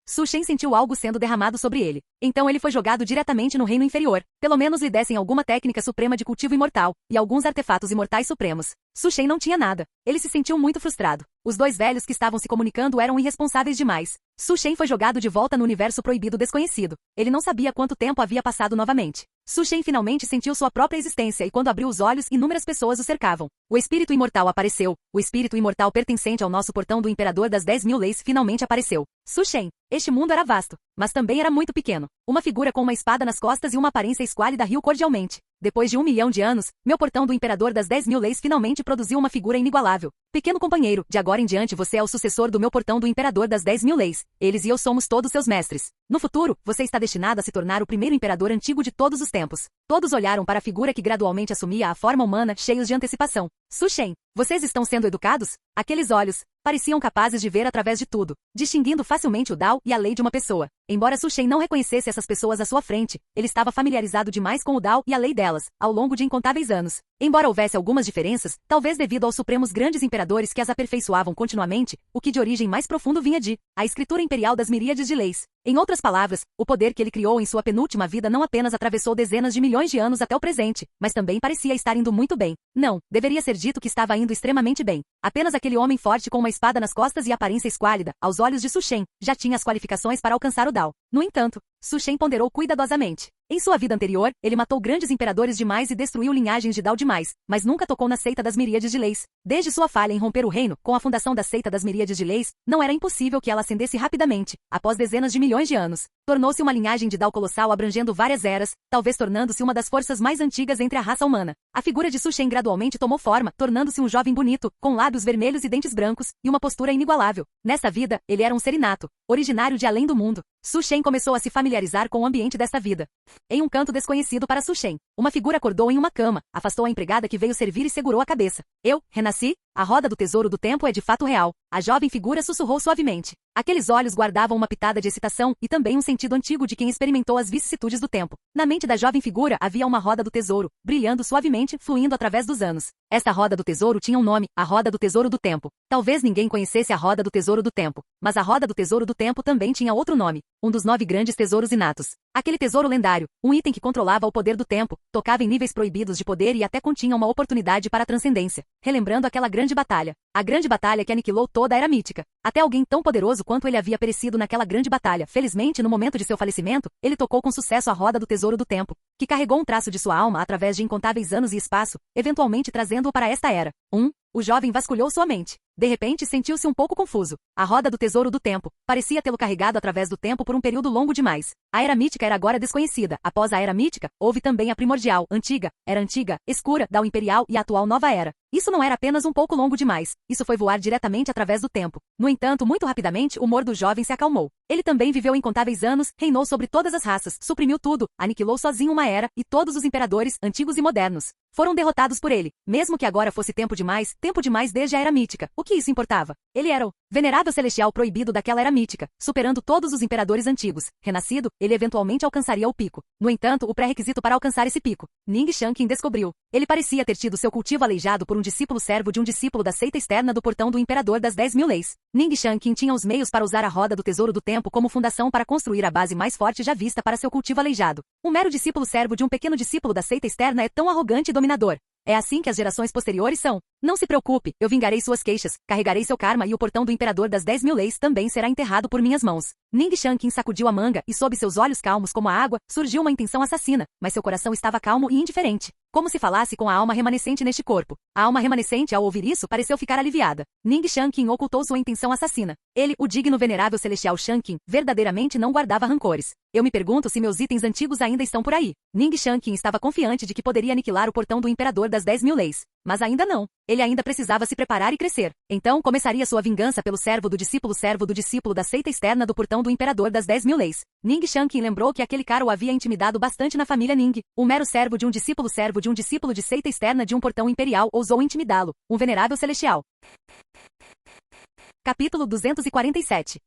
Su Shen sentiu algo sendo derramado sobre ele. Então ele foi jogado diretamente no reino inferior. Pelo menos lhe dessem alguma técnica suprema de cultivo imortal, e alguns artefatos imortais supremos. Su Shen não tinha nada. Ele se sentiu muito frustrado. Os 2 velhos que estavam se comunicando eram irresponsáveis demais. Su Shen foi jogado de volta no universo proibido desconhecido. Ele não sabia quanto tempo havia passado novamente. Su Shen finalmente sentiu sua própria existência e quando abriu os olhos, inúmeras pessoas o cercavam. O espírito imortal apareceu. O espírito imortal pertencente ao nosso portão do Imperador das 10.000 leis finalmente apareceu. Su Shen. Este mundo era vasto, mas também era muito pequeno. Uma figura com uma espada nas costas e uma aparência esquálida riu cordialmente. Depois de 1 milhão de anos, meu portão do Imperador das 10.000 leis finalmente produziu uma figura inigualável. Pequeno companheiro, de agora em diante você é o sucessor do meu portão do Imperador das 10.000 leis. Eles e eu somos todos seus mestres. No futuro, você está destinado a se tornar o primeiro imperador antigo de todos os tempos. Todos olharam para a figura que gradualmente assumia a forma humana, cheios de antecipação. Su Shen, vocês estão sendo educados? Aqueles olhos pareciam capazes de ver através de tudo, distinguindo facilmente o Dao e a lei de uma pessoa. Embora Su Shen não reconhecesse essas pessoas à sua frente, ele estava familiarizado demais com o Dao e a lei delas, ao longo de incontáveis anos. Embora houvesse algumas diferenças, talvez devido aos supremos grandes imperadores que as aperfeiçoavam continuamente, o que de origem mais profundo vinha de a escritura imperial das miríades de leis. Em outras palavras, o poder que ele criou em sua penúltima vida não apenas atravessou dezenas de milhões de anos até o presente, mas também parecia estar indo muito bem. Não, deveria ser dito que estava indo extremamente bem. Apenas aquele homem forte com uma espada nas costas e aparência esquálida, aos olhos de Su Shen, já tinha as qualificações para alcançar o Dao. No entanto, Su Shen ponderou cuidadosamente. Em sua vida anterior, ele matou grandes imperadores demais e destruiu linhagens de Dao demais, mas nunca tocou na seita das miríades de leis. Desde sua falha em romper o reino, com a fundação da seita das miríades de leis, não era impossível que ela ascendesse rapidamente, após dezenas de milhões de anos. Tornou-se uma linhagem de Dao colossal abrangendo várias eras, talvez tornando-se uma das forças mais antigas entre a raça humana. A figura de Su Shen gradualmente tomou forma, tornando-se um jovem bonito, com lábios vermelhos e dentes brancos, e uma postura inigualável. Nessa vida, ele era um ser inato, originário de além do mundo. Su Shen começou a se familiarizar com o ambiente desta vida. Em um canto desconhecido para Su Shen, uma figura acordou em uma cama, afastou a empregada que veio servir e segurou a cabeça. Eu, renasci? A roda do tesouro do tempo é de fato real. A jovem figura sussurrou suavemente. Aqueles olhos guardavam uma pitada de excitação e também um sentido antigo de quem experimentou as vicissitudes do tempo. Na mente da jovem figura havia uma roda do tesouro, brilhando suavemente, fluindo através dos anos. Esta roda do tesouro tinha um nome, a roda do tesouro do tempo. Talvez ninguém conhecesse a roda do tesouro do tempo, mas a roda do tesouro do tempo também tinha outro nome, um dos 9 grandes tesouros inatos. Aquele tesouro lendário, um item que controlava o poder do tempo, tocava em níveis proibidos de poder e até continha uma oportunidade para a transcendência, relembrando aquela grande batalha. A grande batalha que aniquilou toda a era mítica. Até alguém tão poderoso quanto ele havia perecido naquela grande batalha. Felizmente, no momento de seu falecimento, ele tocou com sucesso a roda do tesouro do tempo, que carregou um traço de sua alma através de incontáveis anos e espaço, eventualmente trazendo-o para esta era. O jovem vasculhou sua mente. De repente, sentiu-se um pouco confuso. A roda do tesouro do tempo parecia tê-lo carregado através do tempo por um período longo demais. A era mítica era agora desconhecida. Após a era mítica, houve também a primordial, antiga, era antiga, escura, Dao imperial e a atual nova era. Isso não era apenas um pouco longo demais. Isso foi voar diretamente através do tempo. No entanto, muito rapidamente, o humor do jovem se acalmou. Ele também viveu incontáveis anos, reinou sobre todas as raças, suprimiu tudo, aniquilou sozinho uma era, e todos os imperadores, antigos e modernos, foram derrotados por ele. Mesmo que agora fosse tempo demais desde a era mítica. O que isso importava? Ele era o venerável celestial proibido daquela era mítica, superando todos os imperadores antigos. Renascido, ele eventualmente alcançaria o pico. No entanto, o pré-requisito para alcançar esse pico, Ning Shanqin descobriu. Ele parecia ter tido seu cultivo aleijado por um discípulo servo de um discípulo da seita externa do portão do Imperador das 10.000 leis. Ning Shanqin tinha os meios para usar a roda do tesouro do tempo como fundação para construir a base mais forte já vista para seu cultivo aleijado. Um mero discípulo servo de um pequeno discípulo da seita externa é tão arrogante e dominador. É assim que as gerações posteriores são. Não se preocupe, eu vingarei suas queixas, carregarei seu karma e o portão do Imperador das 10.000 leis também será enterrado por minhas mãos. Ning Shanqin sacudiu a manga e sob seus olhos calmos como a água, surgiu uma intenção assassina, mas seu coração estava calmo e indiferente. Como se falasse com a alma remanescente neste corpo. A alma remanescente, ao ouvir isso, pareceu ficar aliviada. Ning Shanqin ocultou sua intenção assassina. Ele, o digno venerável celestial Shanqin, verdadeiramente não guardava rancores. Eu me pergunto se meus itens antigos ainda estão por aí. Ning Shanqin estava confiante de que poderia aniquilar o portão do Imperador das 10.000 leis. Mas ainda não. Ele ainda precisava se preparar e crescer. Então começaria sua vingança pelo servo do discípulo da seita externa do portão do Imperador das 10.000 leis. Ning Shanqin lembrou que aquele cara o havia intimidado bastante na família Ning. Um mero servo de um discípulo de seita externa de um portão imperial ousou intimidá-lo. Um venerável celestial. Capítulo 247.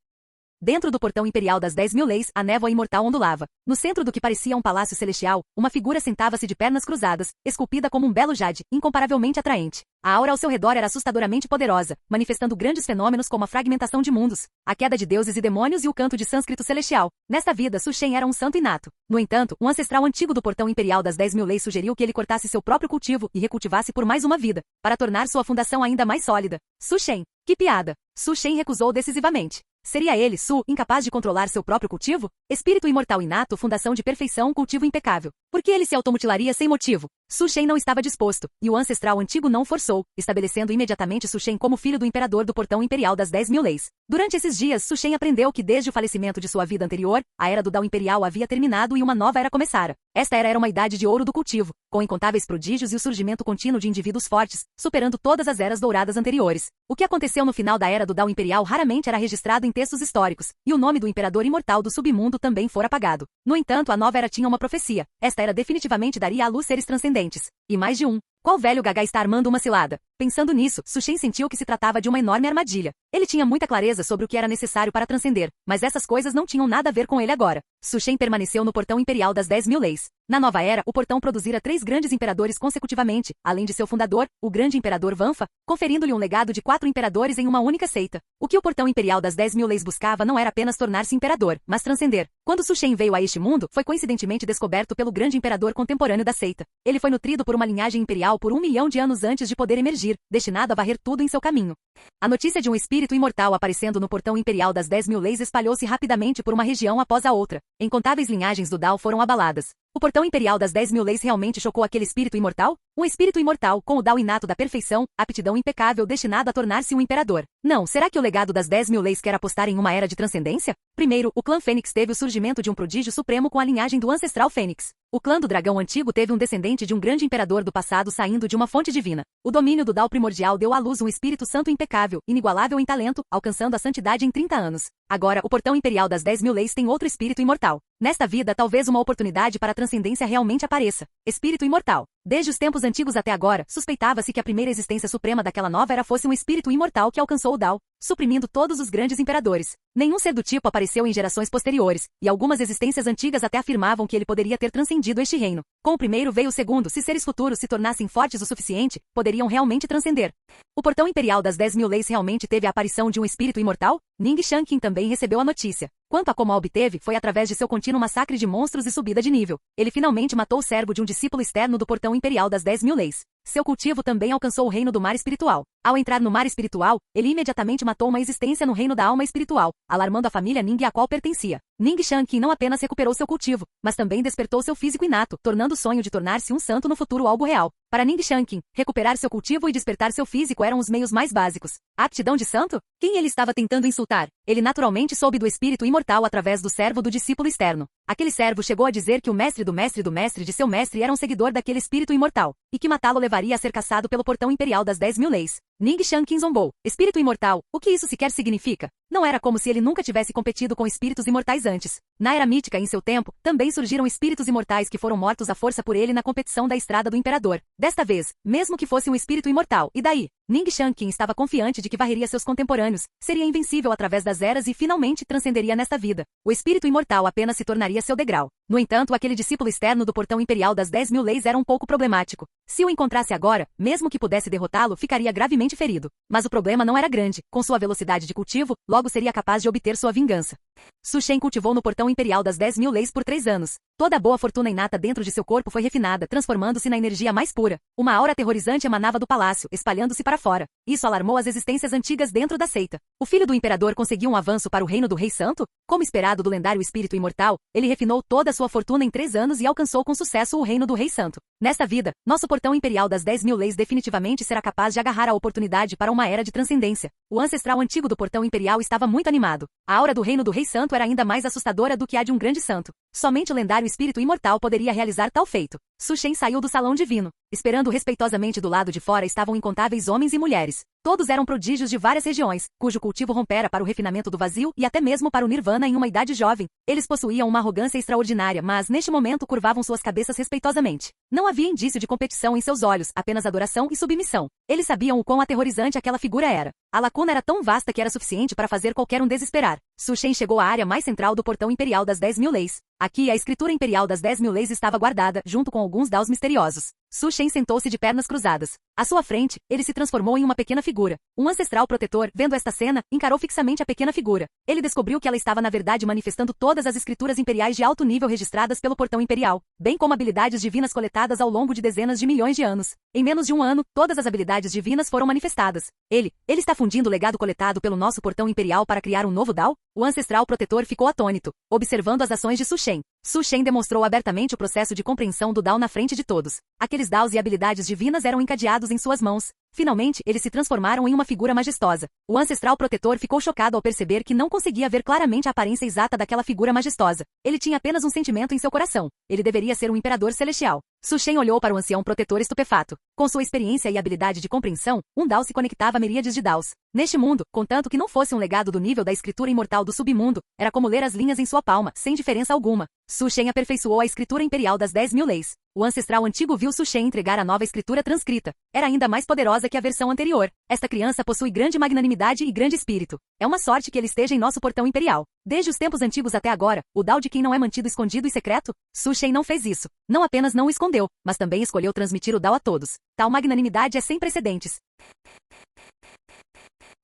Dentro do portão imperial das 10.000 leis, a névoa imortal ondulava. No centro do que parecia um palácio celestial, uma figura sentava-se de pernas cruzadas, esculpida como um belo jade, incomparavelmente atraente. A aura ao seu redor era assustadoramente poderosa, manifestando grandes fenômenos como a fragmentação de mundos, a queda de deuses e demônios e o canto de sânscrito celestial. Nesta vida, Su Shen era um santo inato. No entanto, um ancestral antigo do portão imperial das 10.000 leis sugeriu que ele cortasse seu próprio cultivo e recultivasse por mais uma vida, para tornar sua fundação ainda mais sólida. Su Shen. Que piada! Su Shen recusou decisivamente. Seria ele, Su, incapaz de controlar seu próprio cultivo? Espírito imortal inato, fundação de perfeição, cultivo impecável. Por que ele se automutilaria sem motivo? Su Shen não estava disposto, e o ancestral antigo não forçou, estabelecendo imediatamente Su Shen como filho do imperador do portão imperial das 10.000 leis. Durante esses dias, Su Shen aprendeu que desde o falecimento de sua vida anterior, a era do Dao imperial havia terminado e uma nova era começara. Esta era uma idade de ouro do cultivo, com incontáveis prodígios e o surgimento contínuo de indivíduos fortes, superando todas as eras douradas anteriores. O que aconteceu no final da era do Dao imperial raramente era registrado em textos históricos, e o nome do imperador imortal do submundo também fora apagado. No entanto, a nova era tinha uma profecia. Esta era definitivamente daria à luz seres transcendentes. E mais de um. Qual velho gaga está armando uma cilada? Pensando nisso, Su Shen sentiu que se tratava de uma enorme armadilha. Ele tinha muita clareza sobre o que era necessário para transcender, mas essas coisas não tinham nada a ver com ele agora. Su Shen permaneceu no portão imperial das 10.000 leis. Na nova era, o portão produzira 3 grandes imperadores consecutivamente, além de seu fundador, o grande imperador Vanfa, conferindo-lhe um legado de 4 imperadores em uma única seita. O que o portão imperial das 10.000 leis buscava não era apenas tornar-se imperador, mas transcender. Quando Su Shen veio a este mundo, foi coincidentemente descoberto pelo grande imperador contemporâneo da seita. Ele foi nutrido por uma linhagem imperial por 1 milhão de anos antes de poder emergir, destinado a varrer tudo em seu caminho. A notícia de um espírito imortal aparecendo no portão imperial das 10.000 leis espalhou-se rapidamente por uma região após a outra. Incontáveis linhagens do Dao foram abaladas. O portão imperial das 10.000 leis realmente chocou aquele espírito imortal? Um espírito imortal, com o Dao inato da perfeição, aptidão impecável destinado a tornar-se um imperador. Não, será que o legado das 10.000 leis quer apostar em uma era de transcendência? Primeiro, o clã Fênix teve o surgimento de um prodígio supremo com a linhagem do ancestral Fênix. O clã do dragão antigo teve um descendente de um grande imperador do passado saindo de uma fonte divina. O domínio do Dao primordial deu à luz um espírito santo impecável, inigualável em talento, alcançando a santidade em 30 anos. Agora, o portão imperial das 10.000 leis tem outro espírito imortal. Nesta vida, talvez uma oportunidade para a transcendência realmente apareça. Espírito imortal. Desde os tempos antigos até agora, suspeitava-se que a primeira existência suprema daquela nova era fosse um espírito imortal que alcançou o Dao, suprimindo todos os grandes imperadores. Nenhum ser do tipo apareceu em gerações posteriores, e algumas existências antigas até afirmavam que ele poderia ter transcendido este reino. Com o primeiro veio o segundo, se seres futuros se tornassem fortes o suficiente, poderiam realmente transcender. O portão imperial das 10.000 leis realmente teve a aparição de um espírito imortal? Ning Shanqin também recebeu a notícia. Quanto a como a obteve, foi através de seu contínuo massacre de monstros e subida de nível. Ele finalmente matou o servo de um discípulo externo do portão imperial das 10.000 leis. Seu cultivo também alcançou o reino do mar espiritual. Ao entrar no mar espiritual, ele imediatamente matou uma existência no reino da alma espiritual, alarmando a família Ning a qual pertencia. Ning Shanqin não apenas recuperou seu cultivo, mas também despertou seu físico inato, tornando o sonho de tornar-se um santo no futuro algo real. Para Ning Shanqin, recuperar seu cultivo e despertar seu físico eram os meios mais básicos. A aptidão de santo? Quem ele estava tentando insultar? Ele naturalmente soube do espírito imortal através do servo do discípulo externo. Aquele servo chegou a dizer que o mestre do mestre do mestre de seu mestre era um seguidor daquele espírito imortal, e que matá-lo levaria a ser caçado pelo portão imperial das 10.000 leis. Ning Shanqin zombou. Espírito imortal, o que isso sequer significa? Não era como se ele nunca tivesse competido com espíritos imortais antes. Na era mítica, em seu tempo, também surgiram espíritos imortais que foram mortos à força por ele na competição da Estrada do Imperador. Desta vez, mesmo que fosse um espírito imortal, e daí? Ning Shanqin estava confiante de que varreria seus contemporâneos, seria invencível através das eras e finalmente transcenderia nesta vida. O espírito imortal apenas se tornaria seu degrau. No entanto, aquele discípulo externo do portão imperial das 10.000 leis era um pouco problemático. Se o encontrasse agora, mesmo que pudesse derrotá-lo, ficaria gravemente ferido. Mas o problema não era grande. Com sua velocidade de cultivo, logo seria capaz de obter sua vingança. Su Shen cultivou no portão imperial das 10.000 leis por 3 anos. Toda a boa fortuna inata dentro de seu corpo foi refinada, transformando-se na energia mais pura. Uma aura aterrorizante emanava do palácio, espalhando-se para fora. Isso alarmou as existências antigas dentro da seita. O filho do imperador conseguiu um avanço para o reino do Rei Santo? Como esperado do lendário espírito imortal, ele refinou toda a sua fortuna em 3 anos e alcançou com sucesso o reino do Rei Santo. Nesta vida, nosso portão imperial das 10.000 leis definitivamente será capaz de agarrar a oportunidade para uma era de transcendência. O ancestral antigo do portão imperial estava muito animado. A aura do reino do Rei Santo era ainda mais assustadora do que a de um grande santo. Somente o lendário espírito imortal poderia realizar tal feito. Su Shen saiu do salão divino. Esperando respeitosamente do lado de fora estavam incontáveis homens e mulheres. Todos eram prodígios de várias regiões, cujo cultivo rompera para o refinamento do vazio e até mesmo para o nirvana em uma idade jovem. Eles possuíam uma arrogância extraordinária, mas neste momento curvavam suas cabeças respeitosamente. Não havia indício de competição em seus olhos, apenas adoração e submissão. Eles sabiam o quão aterrorizante aquela figura era. A lacuna era tão vasta que era suficiente para fazer qualquer um desesperar. Su Shen chegou à área mais central do portão imperial das 10.000 leis. Aqui, a escritura imperial das 10.000 leis estava guardada, junto com alguns daos misteriosos. Su Shen sentou-se de pernas cruzadas. À sua frente, ele se transformou em uma pequena figura. Um ancestral protetor, vendo esta cena, encarou fixamente a pequena figura. Ele descobriu que ela estava na verdade manifestando todas as escrituras imperiais de alto nível registradas pelo portão imperial, bem como habilidades divinas coletadas ao longo de dezenas de milhões de anos. Em menos de um ano, todas as habilidades divinas foram manifestadas. Ele está fundindo o legado coletado pelo nosso portão imperial para criar um novo Dao? O ancestral protetor ficou atônito, observando as ações de Su Shen. Su Shen demonstrou abertamente o processo de compreensão do Dao na frente de todos. Aqueles daos e habilidades divinas eram encadeados em suas mãos. Finalmente, eles se transformaram em uma figura majestosa. O ancestral protetor ficou chocado ao perceber que não conseguia ver claramente a aparência exata daquela figura majestosa. Ele tinha apenas um sentimento em seu coração. Ele deveria ser um imperador celestial. Su Shen olhou para o ancião protetor estupefato. Com sua experiência e habilidade de compreensão, um Dao se conectava a miríades de Daos. Neste mundo, contanto que não fosse um legado do nível da escritura imortal do submundo, era como ler as linhas em sua palma, sem diferença alguma. Su Shen aperfeiçoou a escritura imperial das 10.000 leis. O ancestral antigo viu Su Shen entregar a nova escritura transcrita. Era ainda mais poderosa que a versão anterior. Esta criança possui grande magnanimidade e grande espírito. É uma sorte que ele esteja em nosso portão imperial. Desde os tempos antigos até agora, o Dao de quem não é mantido escondido e secreto? Su Shen não fez isso. Não apenas não o escondeu, mas também escolheu transmitir o Dao a todos. Tal magnanimidade é sem precedentes.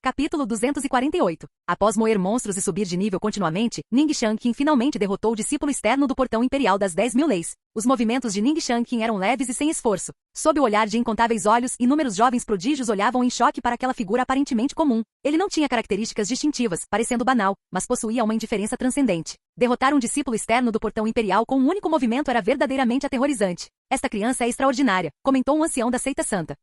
Capítulo 248. Após moer monstros e subir de nível continuamente, Ning Shanqin finalmente derrotou o discípulo externo do portão imperial das 10.000 leis. Os movimentos de Ning Shanqin eram leves e sem esforço. Sob o olhar de incontáveis olhos, inúmeros jovens prodígios olhavam em choque para aquela figura aparentemente comum. Ele não tinha características distintivas, parecendo banal, mas possuía uma indiferença transcendente. Derrotar um discípulo externo do portão imperial com um único movimento era verdadeiramente aterrorizante. Esta criança é extraordinária, comentou um ancião da seita santa.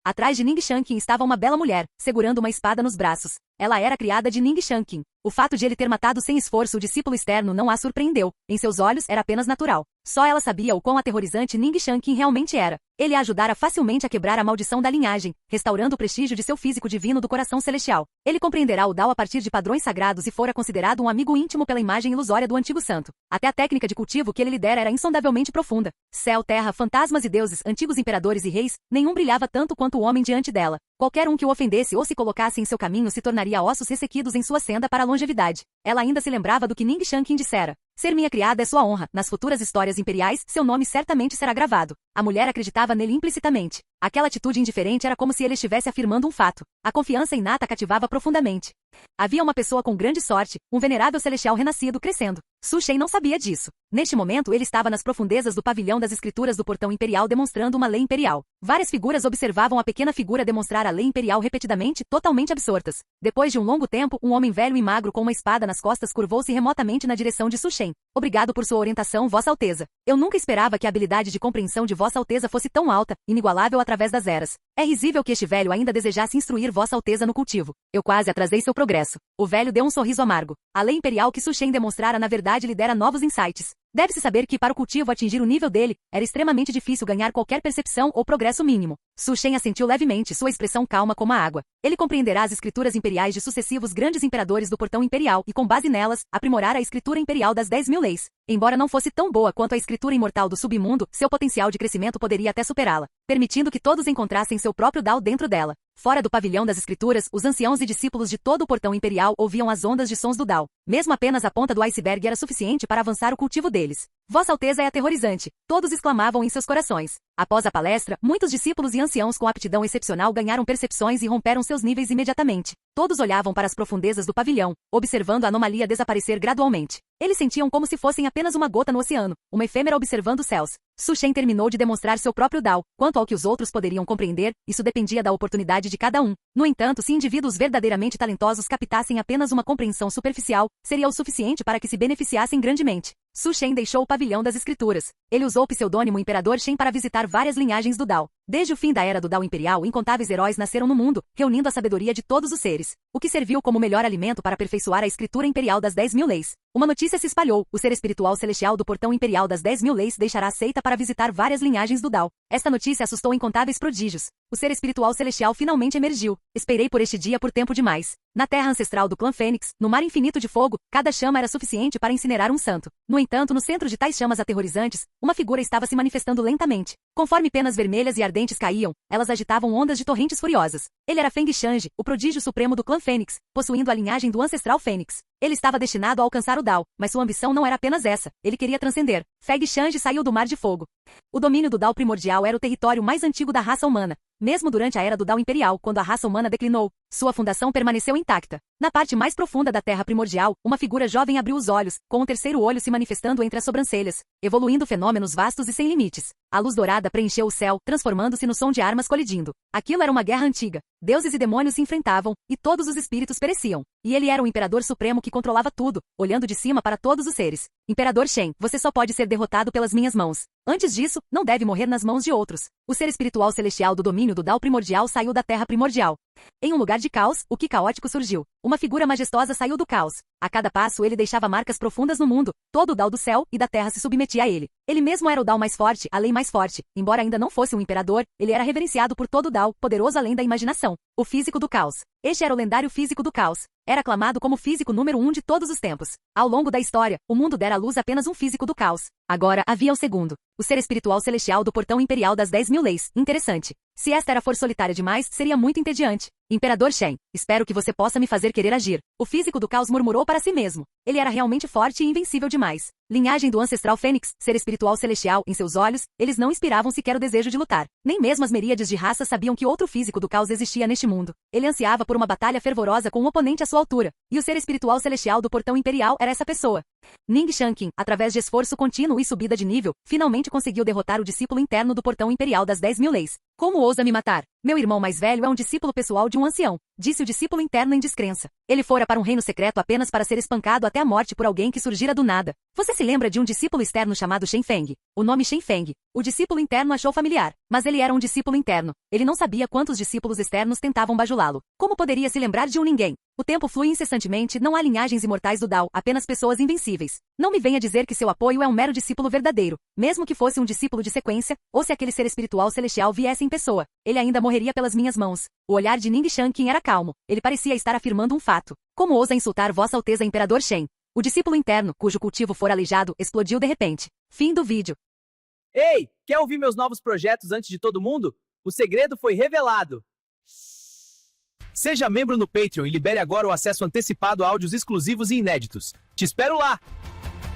Atrás de Ning Shanqin estava uma bela mulher, segurando uma espada nos braços. Ela era a criada de Ning Shanqin. O fato de ele ter matado sem esforço o discípulo externo não a surpreendeu. Em seus olhos era apenas natural. Só ela sabia o quão aterrorizante Ning Shanqin realmente era. Ele a ajudara facilmente a quebrar a maldição da linhagem, restaurando o prestígio de seu físico divino do coração celestial. Ele compreenderá o Dao a partir de padrões sagrados e fora considerado um amigo íntimo pela imagem ilusória do antigo santo. Até a técnica de cultivo que ele lidera era insondavelmente profunda. Céu, terra, fantasmas e deuses, antigos imperadores e reis, nenhum brilhava tanto quanto o homem diante dela. Qualquer um que o ofendesse ou se colocasse em seu caminho se tornaria ossos ressequidos em sua senda para a longevidade. Ela ainda se lembrava do que Ning Shanqin dissera. Ser minha criada é sua honra. Nas futuras histórias imperiais, seu nome certamente será gravado. A mulher acreditava nele implicitamente. Aquela atitude indiferente era como se ele estivesse afirmando um fato. A confiança inata cativava profundamente. Havia uma pessoa com grande sorte, um venerável celestial renascido crescendo. Su Shen não sabia disso. Neste momento ele estava nas profundezas do pavilhão das escrituras do portão imperial demonstrando uma lei imperial. Várias figuras observavam a pequena figura demonstrar a lei imperial repetidamente, totalmente absortas. Depois de um longo tempo, um homem velho e magro com uma espada nas costas curvou-se remotamente na direção de Su Shen. Obrigado por sua orientação, Vossa Alteza. Eu nunca esperava que a habilidade de compreensão de Vossa Alteza fosse tão alta, inigualável através das eras. É risível que este velho ainda desejasse instruir Vossa Alteza no cultivo. Eu quase atrasei seu progresso. O velho deu um sorriso amargo. A lei imperial que Su Shen demonstrara na verdade lhe dera novos insights. Deve-se saber que para o cultivo atingir o nível dele, era extremamente difícil ganhar qualquer percepção ou progresso mínimo. Su Shen assentiu levemente, sua expressão calma como a água. Ele compreenderá as escrituras imperiais de sucessivos grandes imperadores do portão imperial e, com base nelas, aprimorar a escritura imperial das 10.000 leis. Embora não fosse tão boa quanto a escritura imortal do submundo, seu potencial de crescimento poderia até superá-la, permitindo que todos encontrassem seu próprio Dao dentro dela. Fora do pavilhão das escrituras, os anciãos e discípulos de todo o portão imperial ouviam as ondas de sons do Dao. Mesmo apenas a ponta do iceberg era suficiente para avançar o cultivo deles. Vossa Alteza é aterrorizante, todos exclamavam em seus corações. Após a palestra, muitos discípulos e anciãos com aptidão excepcional ganharam percepções e romperam seus níveis imediatamente. Todos olhavam para as profundezas do pavilhão, observando a anomalia desaparecer gradualmente. Eles sentiam como se fossem apenas uma gota no oceano, uma efêmera observando os céus. Su Shen terminou de demonstrar seu próprio Dao. Quanto ao que os outros poderiam compreender, isso dependia da oportunidade de cada um. No entanto, se indivíduos verdadeiramente talentosos captassem apenas uma compreensão superficial, seria o suficiente para que se beneficiassem grandemente. Su Shen deixou o pavilhão das escrituras. Ele usou o pseudônimo Imperador Shen para visitar várias linhagens do Dao. Desde o fim da era do Dao Imperial, incontáveis heróis nasceram no mundo, reunindo a sabedoria de todos os seres, o que serviu como melhor alimento para aperfeiçoar a escritura imperial das 10.000 leis. Uma notícia se espalhou: o ser espiritual celestial do portão imperial das 10.000 leis deixará a seita para visitar várias linhagens do Dao. Esta notícia assustou incontáveis prodígios. O ser espiritual celestial finalmente emergiu. Esperei por este dia por tempo demais. Na terra ancestral do clã Fênix, no mar infinito de fogo, cada chama era suficiente para incinerar um santo. No entanto, no centro de tais chamas aterrorizantes, uma figura estava se manifestando lentamente. Conforme penas vermelhas e ardentes caíam, elas agitavam ondas de torrentes furiosas. Ele era Feng Shange, o prodígio supremo do clã Fênix, possuindo a linhagem do ancestral Fênix. Ele estava destinado a alcançar o Dao, mas sua ambição não era apenas essa. Ele queria transcender. Feng Shange saiu do mar de fogo. O domínio do Dao primordial era o território mais antigo da raça humana. Mesmo durante a Era do Dao Imperial, quando a raça humana declinou, sua fundação permaneceu intacta. Na parte mais profunda da Terra primordial, uma figura jovem abriu os olhos, com o terceiro olho se manifestando entre as sobrancelhas, evoluindo fenômenos vastos e sem limites. A luz dourada preencheu o céu, transformando-se no som de armas colidindo. Aquilo era uma guerra antiga. Deuses e demônios se enfrentavam, e todos os espíritos pereciam. E ele era o Imperador Supremo que controlava tudo, olhando de cima para todos os seres. Imperador Shen, você só pode ser derrotado pelas minhas mãos. Antes disso, não deve morrer nas mãos de outros. O ser espiritual celestial do domínio do Dao primordial saiu da Terra primordial. Em um lugar de caos, o que caótico surgiu. Uma figura majestosa saiu do caos. A cada passo ele deixava marcas profundas no mundo. Todo o Dao do céu e da terra se submetia a ele. Ele mesmo era o Dao mais forte, a lei mais forte. Embora ainda não fosse um imperador, ele era reverenciado por todo o Dao, poderoso além da imaginação. O físico do caos. Este era o lendário físico do caos. Era aclamado como o físico número 1 de todos os tempos. Ao longo da história, o mundo dera à luz apenas um físico do caos. Agora, havia o segundo. O ser espiritual celestial do portão imperial das 10.000 leis. Interessante. Se esta era for solitária demais, seria muito entediante. Imperador Shen, espero que você possa me fazer querer agir. O físico do caos murmurou para si mesmo. Ele era realmente forte e invencível demais. Linhagem do ancestral Fênix, ser espiritual celestial, em seus olhos, eles não inspiravam sequer o desejo de lutar. Nem mesmo as miríades de raças sabiam que outro físico do caos existia neste mundo. Ele ansiava por uma batalha fervorosa com um oponente à sua altura. E o ser espiritual celestial do portão imperial era essa pessoa. Ning Shanqin, através de esforço contínuo e subida de nível, finalmente conseguiu derrotar o discípulo interno do portão imperial das 10.000 leis. Como ousa me matar? Meu irmão mais velho é um discípulo pessoal de um ancião, disse o discípulo interno em descrença. Ele fora para um reino secreto apenas para ser espancado até a morte por alguém que surgira do nada. Você se lembra de um discípulo externo chamado Shen Feng? O nome Shen Feng. O discípulo interno achou familiar, mas ele era um discípulo interno. Ele não sabia quantos discípulos externos tentavam bajulá-lo. Como poderia se lembrar de um ninguém? O tempo flui incessantemente, não há linhagens imortais do Dao, apenas pessoas invencíveis. Não me venha dizer que seu apoio é um mero discípulo verdadeiro. Mesmo que fosse um discípulo de sequência, ou se aquele ser espiritual celestial viesse em pessoa, ele ainda morreria pelas minhas mãos. O olhar de Ning Shanqin era calmo. Ele parecia estar afirmando um fato. Como ousa insultar Vossa Alteza Imperador Shen? O discípulo interno, cujo cultivo fora aleijado, explodiu de repente. Fim do vídeo. Ei, quer ouvir meus novos projetos antes de todo mundo? O segredo foi revelado. Seja membro no Patreon e libere agora o acesso antecipado a áudios exclusivos e inéditos. Te espero lá!